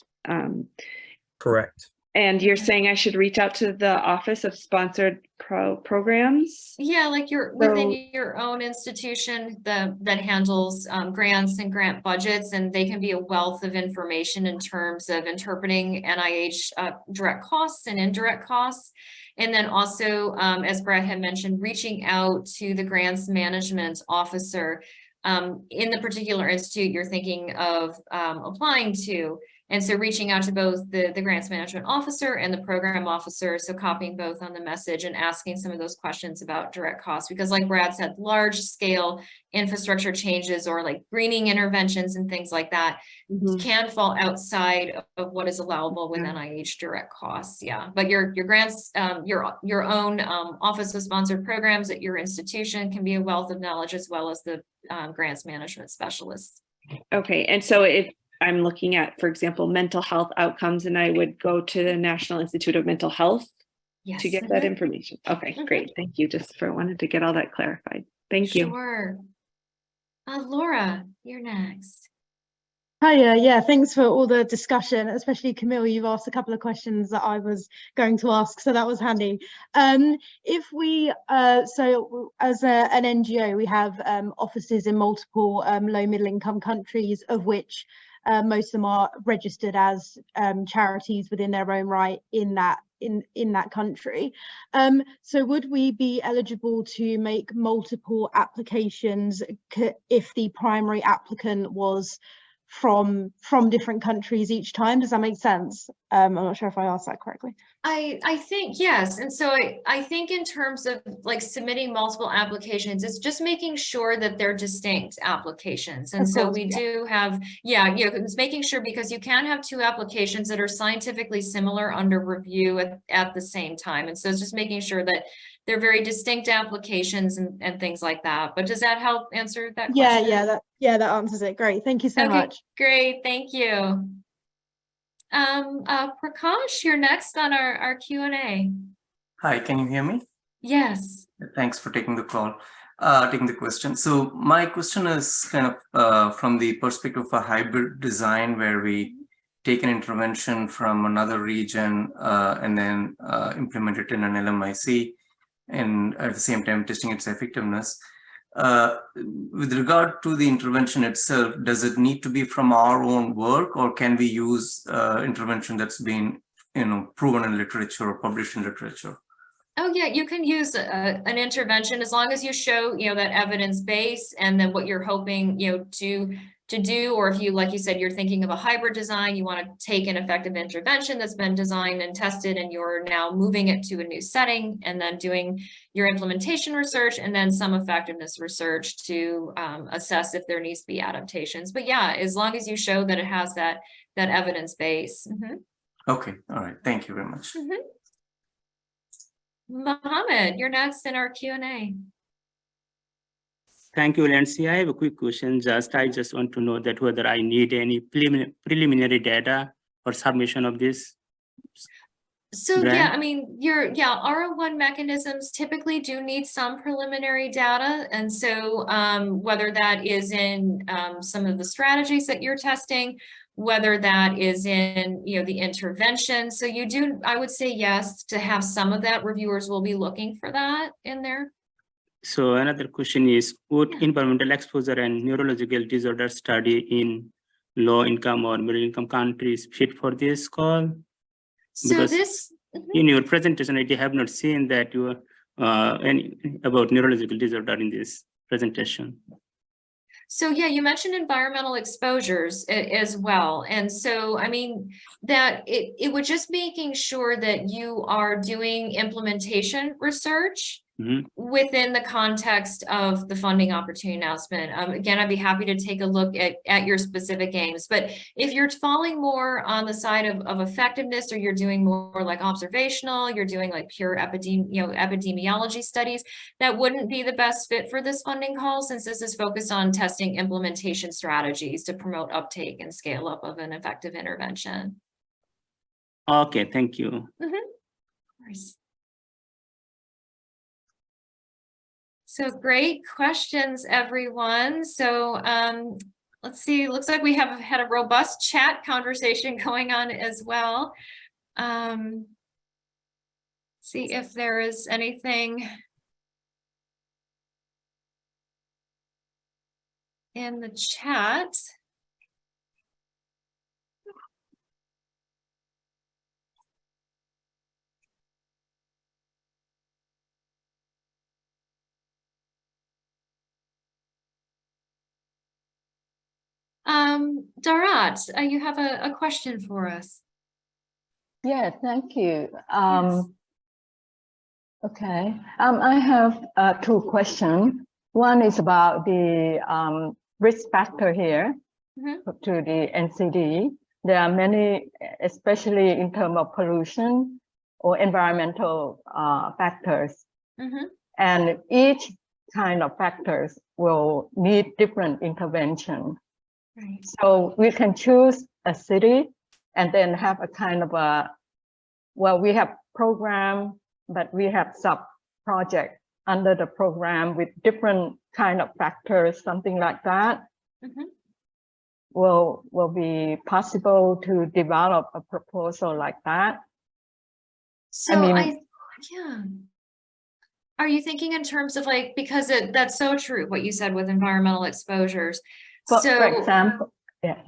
Correct. And you're saying I should reach out to the Office of Sponsored Programs? Yeah, like within your own institution that handles grants and grant budgets, and they can be a wealth of information in terms of interpreting NIH direct costs and indirect costs. And then also, as Brad had mentioned, reaching out to the grants management officer in the particular institute you're thinking of applying to. And so reaching out to both the grants management officer and the program officer, so copying both on the message and asking some of those questions about direct costs, because like Brad said, large scale infrastructure changes or like greening interventions and things like that can fall outside of what is allowable with NIH direct costs. Yeah, but your grants, your own Office of Sponsored Programs at your institution can be a wealth of knowledge, as well as the grants management specialists. Okay, and so if I'm looking at, for example, mental health outcomes, and I would go to the National Institute of Mental Health to get that information. Okay, great. Thank you. Just wanted to get all that clarified. Thank you. Sure. Laura, you're next. Hiya, yeah, thanks for all the discussion, especially Camille, you've asked a couple of questions that I was going to ask, so that was handy. If we, so as an NGO, we have offices in multiple low middle income countries, of which most of them are registered as charities within their own right in that country. So would we be eligible to make multiple applications if the primary applicant was from different countries each time. Does that make sense? I'm not sure if I asked that correctly. I think yes. And so I think in terms of like submitting multiple applications, it's just making sure that they're distinct applications. And so we do have, it's making sure, because you can have two applications that are scientifically similar under review at the same time. And so it's just making sure that they're very distinct applications and things like that. But does that help answer that question? That answers it. Great. Thank you so much. Great. Thank you. Prakash, you're next on our Q&A. Hi, can you hear me? Yes. Thanks for taking the call, taking the question. So my question is kind of from the perspective of a hybrid design where we take an intervention from another region and then implement it in an LMIC, and at the same time testing its effectiveness. With regard to the intervention itself, does it need to be from our own work, or can we use intervention that's been, proven in literature or published in literature? Oh yeah, you can use an intervention as long as you show, that evidence base and then what you're hoping, to do, or if you, like you said, you're thinking of a hybrid design, you want to take an effective intervention that's been designed and tested, and you're now moving it to a new setting, and then doing your implementation research and then some effectiveness research to assess if there needs to be adaptations. But yeah, as long as you show that it has that evidence base. Okay, all right, thank you very much. Mohammed, you're next in our Q&A. Thank you, Lindsay. I have a quick question. I just want to know that whether I need any preliminary data or submission of this. So yeah, I mean, R01 mechanisms typically do need some preliminary data. And so whether that is in some of the strategies that you're testing, whether that is in, the intervention. So you do, I would say yes, to have some of that. Reviewers will be looking for that in there. So another question is, would environmental exposure and neurological disorder study in low-income or middle-income countries fit for this call? So because in your presentation, I have not seen that you any about neurological disorder in this presentation. So yeah, you mentioned environmental exposures as well. And so, I mean, that it was just making sure that you are doing implementation research within the context of the funding opportunity announcement. Again, I'd be happy to take a look at your specific aims, but if you're falling more on the side of effectiveness, or you're doing more like observational, you're doing like pure epidemiology studies, that wouldn't be the best fit for this funding call, since this is focused on testing implementation strategies to promote uptake and scale up of an effective intervention. Okay, thank you. Of course. So great questions, everyone. So let's see, looks like we have had a robust chat conversation going on as well. See if there is anything in the chat. Darat, you have a question for us. Yeah, thank you. Okay, I have two questions. One is about the risk factor here to the NCD. There are many, especially in terms of pollution or environmental factors. And each kind of factors will need different intervention. So we can choose a city and then have a kind of a, well, we have program, but we have sub-project under the program with different kind of factors, something like that. Will be possible to develop a proposal like that? So yeah. Are you thinking in terms of like, because that's so true, what you said with environmental exposures. For example, yeah.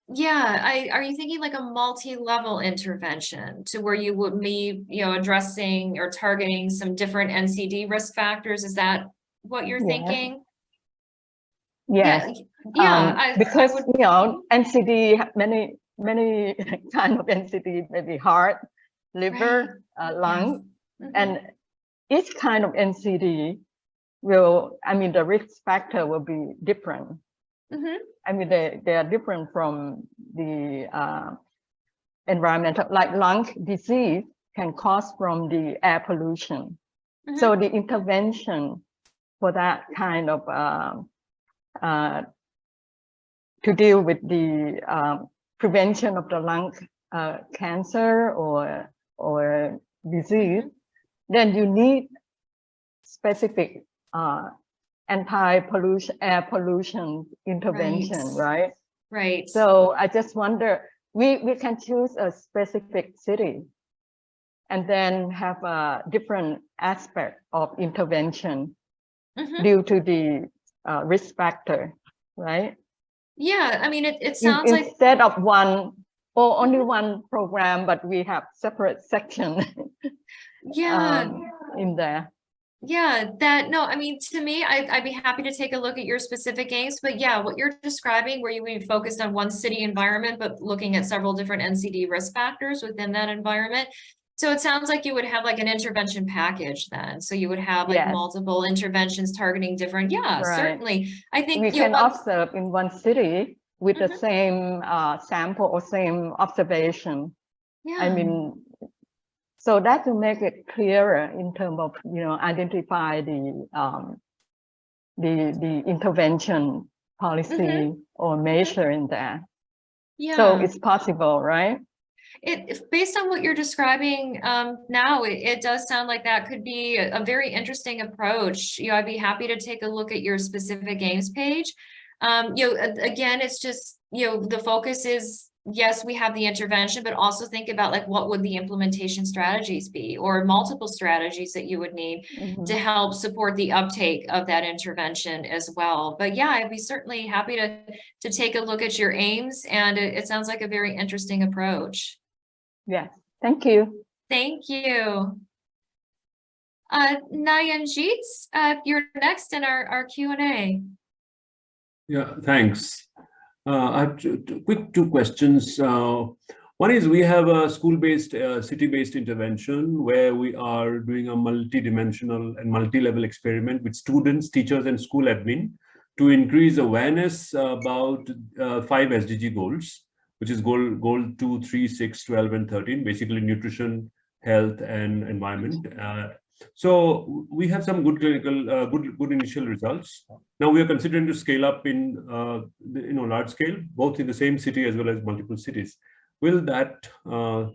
Yeah, are you thinking like a multi-level intervention to where you would be, addressing or targeting some different NCD risk factors? Is that what you're thinking? Yes. Yeah, because you know NCD many kind of NCD, maybe heart, liver, lung, and each kind of NCD will, I mean, the risk factor will be different. I mean, they are different from the environmental, like lung disease can cause from the air pollution. So the intervention for that kind of to deal with the prevention of the lung cancer or disease, then you need specific anti-pollution, air pollution intervention, right? Right. So I just wonder, we can choose a specific city and then have a different aspect of intervention due to the risk factor, right? Yeah, I mean, it sounds like instead of one or only one program, but we have separate section in there. Yeah, no, I mean, to me, I'd be happy to take a look at your specific aims, but yeah, what you're describing where you would be focused on one city environment, but looking at several different NCD risk factors within that environment. So it sounds like you would have like an intervention package then. So you would have like multiple interventions targeting different, certainly. I think we can observe in one city with the same sample or same observation. I mean, so that will make it clearer in terms of, you know, identify the intervention policy or measure in there. So it's possible, right? Based on what you're describing now, it does sound like that could be a very interesting approach. You know, I'd be happy to take a look at your specific aims page. You know, again, it's just, you know, the focus is, yes, we have the intervention, but also think about like, what would the implementation strategies be, or multiple strategies that you would need to help support the uptake of that intervention as well. But yeah, I'd be certainly happy to take a look at your aims, and it sounds like a very interesting approach. Yes, thank you. Thank you. Nayanjit, you're next in our Q&A. Yeah, thanks. I have two questions. One is, we have a school-based, city-based intervention where we are doing a multi-dimensional and multi-level experiment with students, teachers, and school admin to increase awareness about 5 SDG goals, which is goal 2, 3, 6, 12, and 13, basically nutrition, health, and environment. So we have some good clinical, good initial results. Now we are considering to scale up in, large scale, both in the same city as well as multiple cities. Will that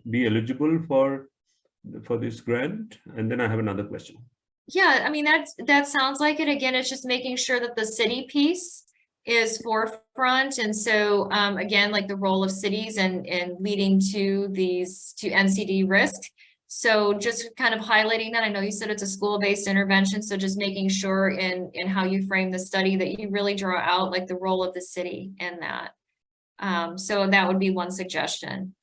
be eligible for this grant? And then I have another question. Yeah, I mean, that sounds like it. Again, it's just making sure that the city piece is forefront. And so again, like the role of cities and leading to NCD risk. So just kind of highlighting that. I know you said it's a school-based intervention, so just making sure in how you frame the study that you really draw out like the role of the city in that. So that would be one suggestion.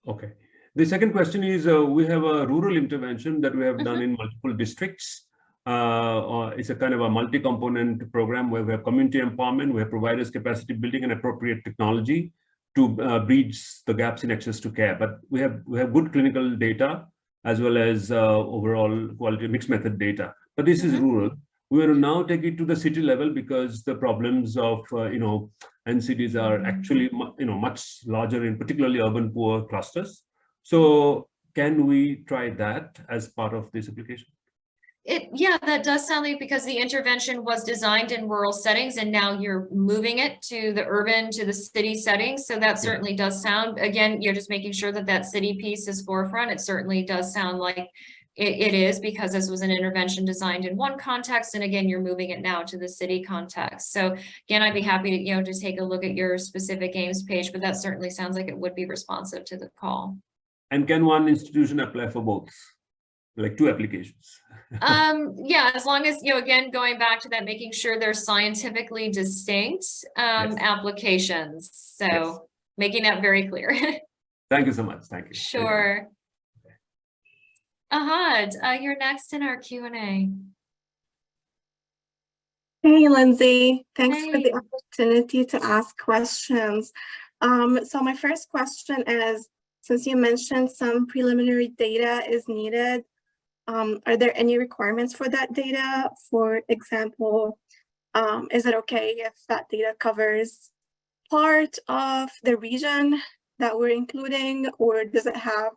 Okay. The second question is, we have a rural intervention that we have done in multiple districts. It's a kind of a multi-component program where we have community empowerment, we have providers capacity building and appropriate technology to bridge the gaps in access to care. But we have good clinical data as well as overall quality mixed method data. But this is rural. We will now take it to the city level because the problems of NCDs are actually much larger in particularly urban poor clusters. So can we try that as part of this application? Yeah, that does sound like, because the intervention was designed in rural settings and now you're moving it to the urban, to the city settings. So that certainly does sound, again, you're just making sure that that city piece is forefront. It certainly does sound like it is, because this was an intervention designed in one context. And again, you're moving it now to the city context. So again, I'd be happy to, just take a look at your specific aims page, but that certainly sounds like it would be responsive to the call. And can one institution apply for both? Like 2 applications? Yeah, as long as, again, going back to that, making sure they're scientifically distinct applications. So making that very clear. Thank you so much. Thank you. Sure. Ahad, you're next in our Q&A. Hey, Lindsay. Thanks for the Hey. opportunity to ask questions. So my first question is, since you mentioned some preliminary data is needed, are there any requirements for that data? For example, is it okay if that data covers part of the region that we're including, or does it have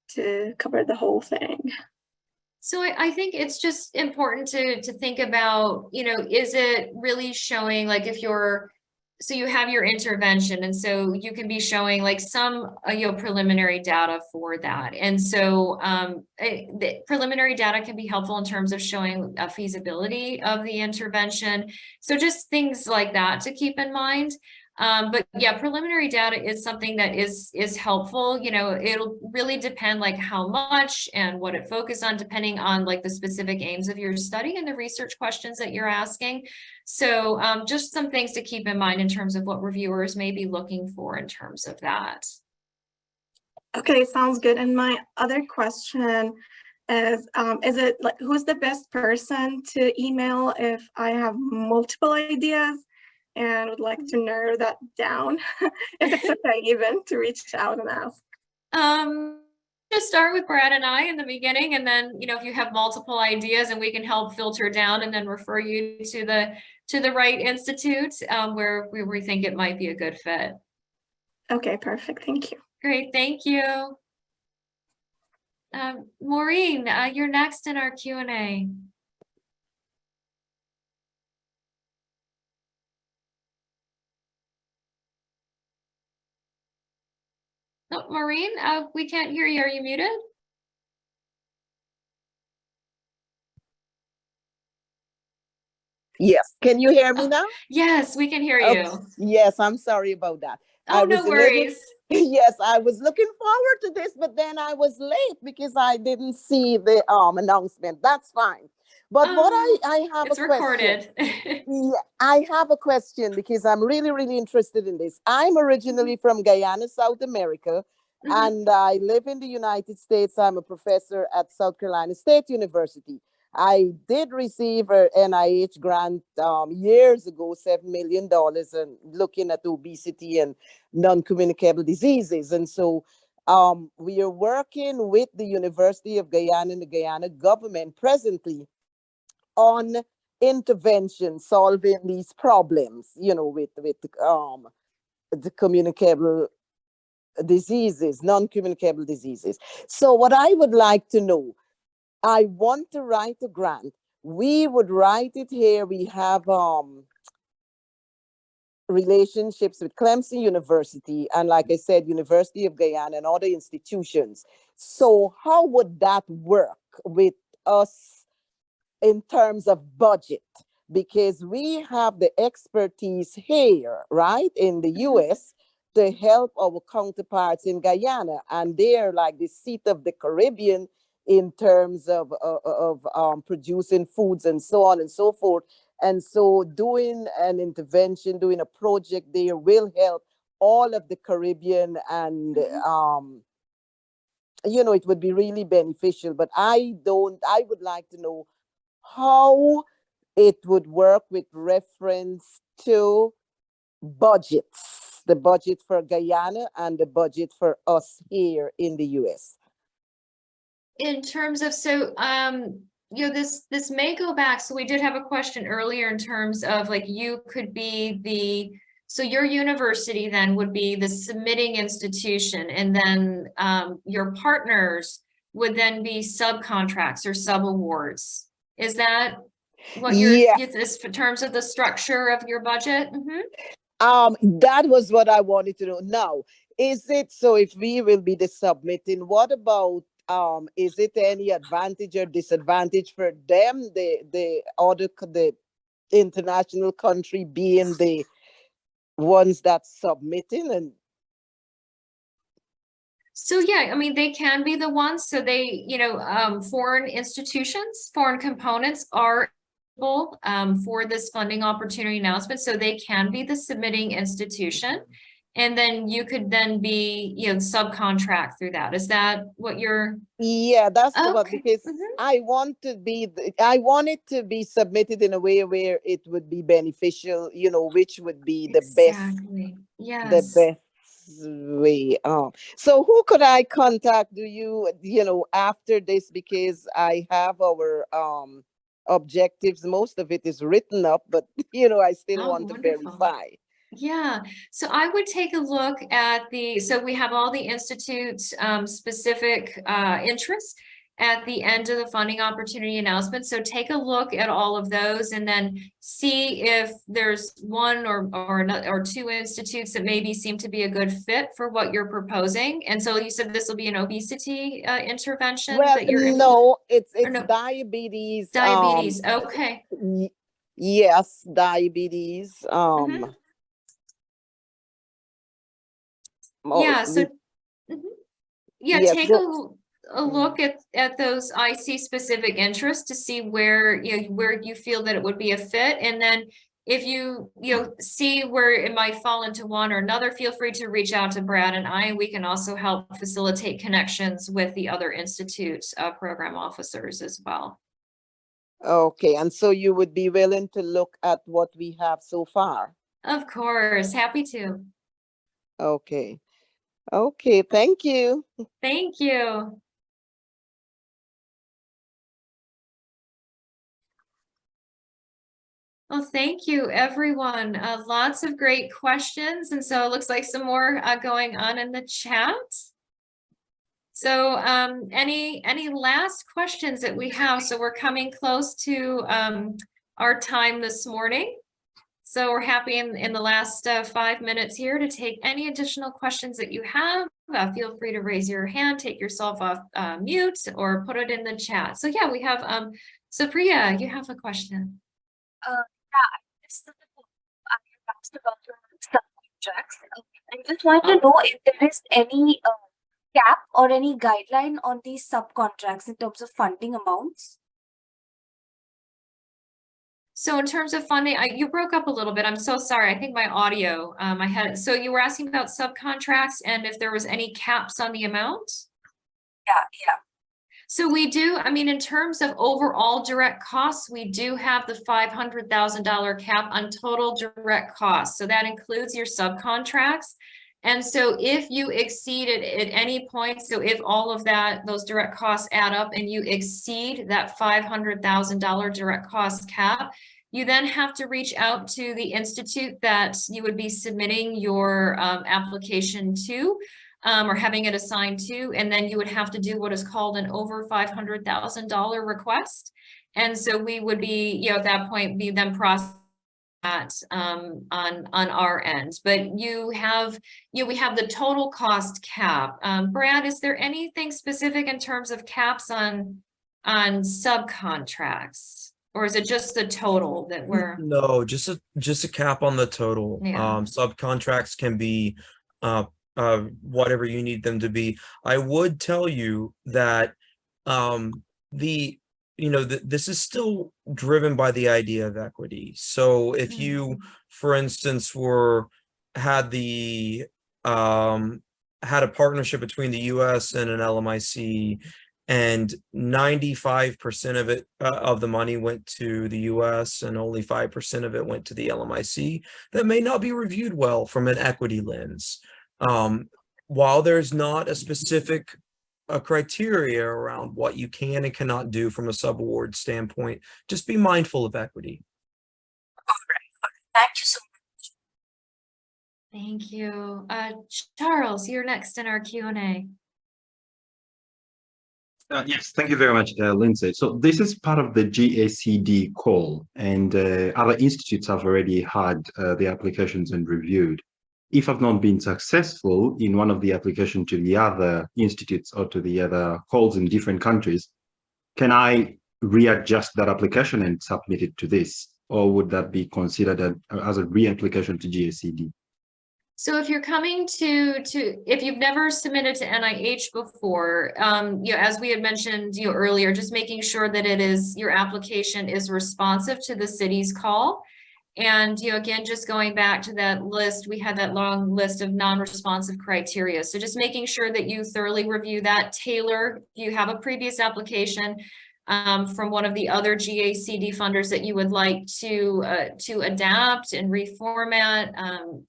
to cover the whole thing? So I think it's just important to think about, you know, is it really showing, like, if you're, so you have your intervention, and so you can be showing like some you know, preliminary data for that. And so the preliminary data can be helpful in terms of showing a feasibility of the intervention. So just things like that to keep in mind. But yeah, preliminary data is something that is helpful. You know, it'll really depend like how much and what it focuses on, depending on like the specific aims of your study and the research questions that you're asking. So just some things to keep in mind in terms of what reviewers may be looking for in terms of that. Okay, sounds good. And my other question is it like, who's the best person to email if I have multiple ideas and would like to narrow that down? If it's okay even to reach out and ask. Just start with Brad and I in the beginning, and then, you know, if you have multiple ideas, and we can help filter down and then refer you to the right institute where we think it might be a good fit. Okay, perfect. Thank you. Great, thank you. Maureen, you're next in our Q&A. Oh, Maureen, we can't hear you. Are you muted? Yes, can you hear me now? Yes, we can hear Okay. you. Yes, I'm sorry about that. Oh, no worries. Yes, I was looking forward to this, but then I was late because I didn't see the announcement. That's fine. But what I have it's a question. recorded. Yeah, I have a question because I'm really, really interested in this. I'm originally from Guyana, South America, and I live in the United States. I'm a professor at South Carolina State University. I did receive an NIH grant years ago, $7 million, and looking at obesity and non-communicable diseases. And so we are working with the University of Guyana and the Guyana government presently on intervention solving these problems, you know, with the communicable diseases, non-communicable diseases. So what I would like to know, I want to write a grant. We would write it here. We have relationships with Clemson University and, like I said, University of Guyana and other institutions. So how would that work with us in terms of budget? Because we have the expertise here, right, in the US to help our counterparts in Guyana, and they're like the seat of the Caribbean in terms of producing foods and so on and so forth. And so doing an intervention, doing a project there will help all of the Caribbean, and you know, it would be really beneficial. But I would like to know how it would work with reference to budgets, the budget for Guyana and the budget for us here in the US. In terms of, so you know, this may go back. So we did have a question earlier in terms of like, you could be the, so your university then would be the submitting institution, and then your partners would then be subcontracts or subawards. Is that what this in terms of the structure of your budget? That was what I wanted to know. Now, is it so if we will be the submitting, what about is it any advantage or disadvantage for them, the international country being the ones that's submitting? And so yeah, I mean, they can be the ones. So they, you know, foreign institutions, foreign components are for this funding opportunity announcement. So they can be the submitting institution. and then you could then be, subcontract through that. Is that what you're? Yeah, that's what, Okay. because I want it to be submitted in a way where it would be beneficial, which would be the Exactly. Yes. best way. So who could I contact? Do you, after this, because I have our objectives, most of it is written up, but I still Oh, want to wonderful. verify. Yeah, so I would take a look at so we have all the Institute's specific interests at the end of the funding opportunity announcement. So take a look at all of those and then see if there's one or two institutes that maybe seem to be a good fit for what you're proposing. And so you said this will be an obesity intervention Well, that you're no, it's no? diabetes. Diabetes, okay. Yes, diabetes. Yeah, so yeah, yes, take a look at those IC specific interests to see where you feel that it would be a fit, and then if you see where it might fall into one or another, feel free to reach out to Brad and I. We can also help facilitate connections with the other institute's program officers as well. Okay, and so you would be willing to look at what we have so far? Of course, happy to. Okay. Okay, thank you. Thank you. Well, thank you, everyone. Lots of great questions. And so it looks like some more going on in the chat. So any last questions that we have? So we're coming close to our time this morning. So we're happy in the last 5 minutes here to take any additional questions that you have. Feel free to raise your hand, take yourself off mute, or put it in the chat. So yeah, we have Supriya, you have a question. I asked about subcontracts. I just want to know if there is any cap or any guideline on these subcontracts in terms of funding amounts. So in terms of funding, you broke up a little bit. I'm so sorry. I think my audio, so you were asking about subcontracts and if there was any caps on the amount? Yeah. So we do, in terms of overall direct costs, we do have the $500,000 cap on total direct costs. So that includes your subcontracts. And so if you exceed it at any point, so if all of those direct costs add up and you exceed that $500,000 direct cost cap, you then have to reach out to the institute that you would be submitting your application to. Or having it assigned to, and then you would have to do what is called an over $500,000 request. And so we would be, at that point, be then processing that on our end. But we have the total cost cap. Brad, is there anything specific in terms of caps on subcontracts? Or is it just the total that we're? No, just a cap on the total. Yeah. Subcontracts can be whatever you need them to be. I would tell you that this is still driven by the idea of equity. So if you, for instance, had a partnership between the US and an LMIC, and 95% of it of the money went to the US and only 5% of it went to the LMIC, that may not be reviewed well from an equity lens. While there's not a specific criteria around what you can and cannot do from a subaward standpoint, just be mindful of equity. All right. Thank you so much. Thank you. Charles, you're next in our Q&A. Yes, thank you very much, Lindsay. So this is part of the GACD call, and other institutes have already had the applications and reviewed. If I've not been successful in one of the applications to the other institutes or to the other calls in different countries, can I readjust that application and submit it to this? Or would that be considered as a re-application to GACD? So if you're coming if you've never submitted to NIH before, as we had mentioned earlier, just making sure that your application is responsive to the city's call. And, again, just going back to that list, we had that long list of non-responsive criteria. So just making sure that you thoroughly review that, tailor, if you have a previous application from one of the other GACD funders that you would like to adapt and reformat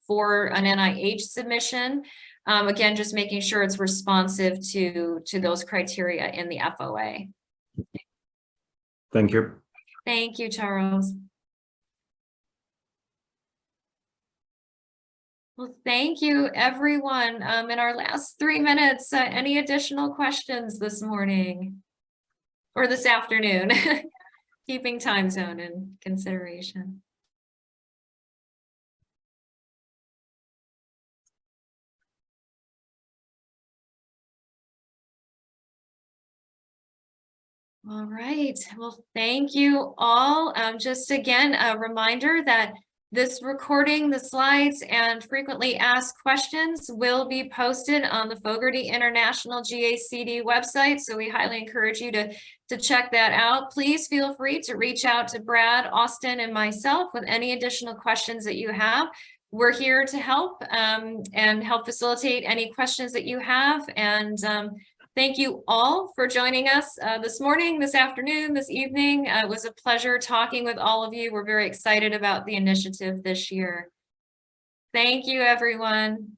for an NIH submission. Again, just making sure it's responsive to those criteria in the FOA. Thank you. Thank you, Charles. Well, thank you, everyone. In our last 3 minutes, any additional questions this morning or this afternoon? Keeping time zone in consideration. All right. Well, thank you all. Just again, a reminder that this recording, the slides, and frequently asked questions will be posted on the Fogarty International GACD website. So we highly encourage you to check that out. Please feel free to reach out to Brad, Austin, and myself with any additional questions that you have. We're here to help and help facilitate any questions that you have. And thank you all for joining us this morning, this afternoon, this evening. It was a pleasure talking with all of you. We're very excited about the initiative this year. Thank you, everyone.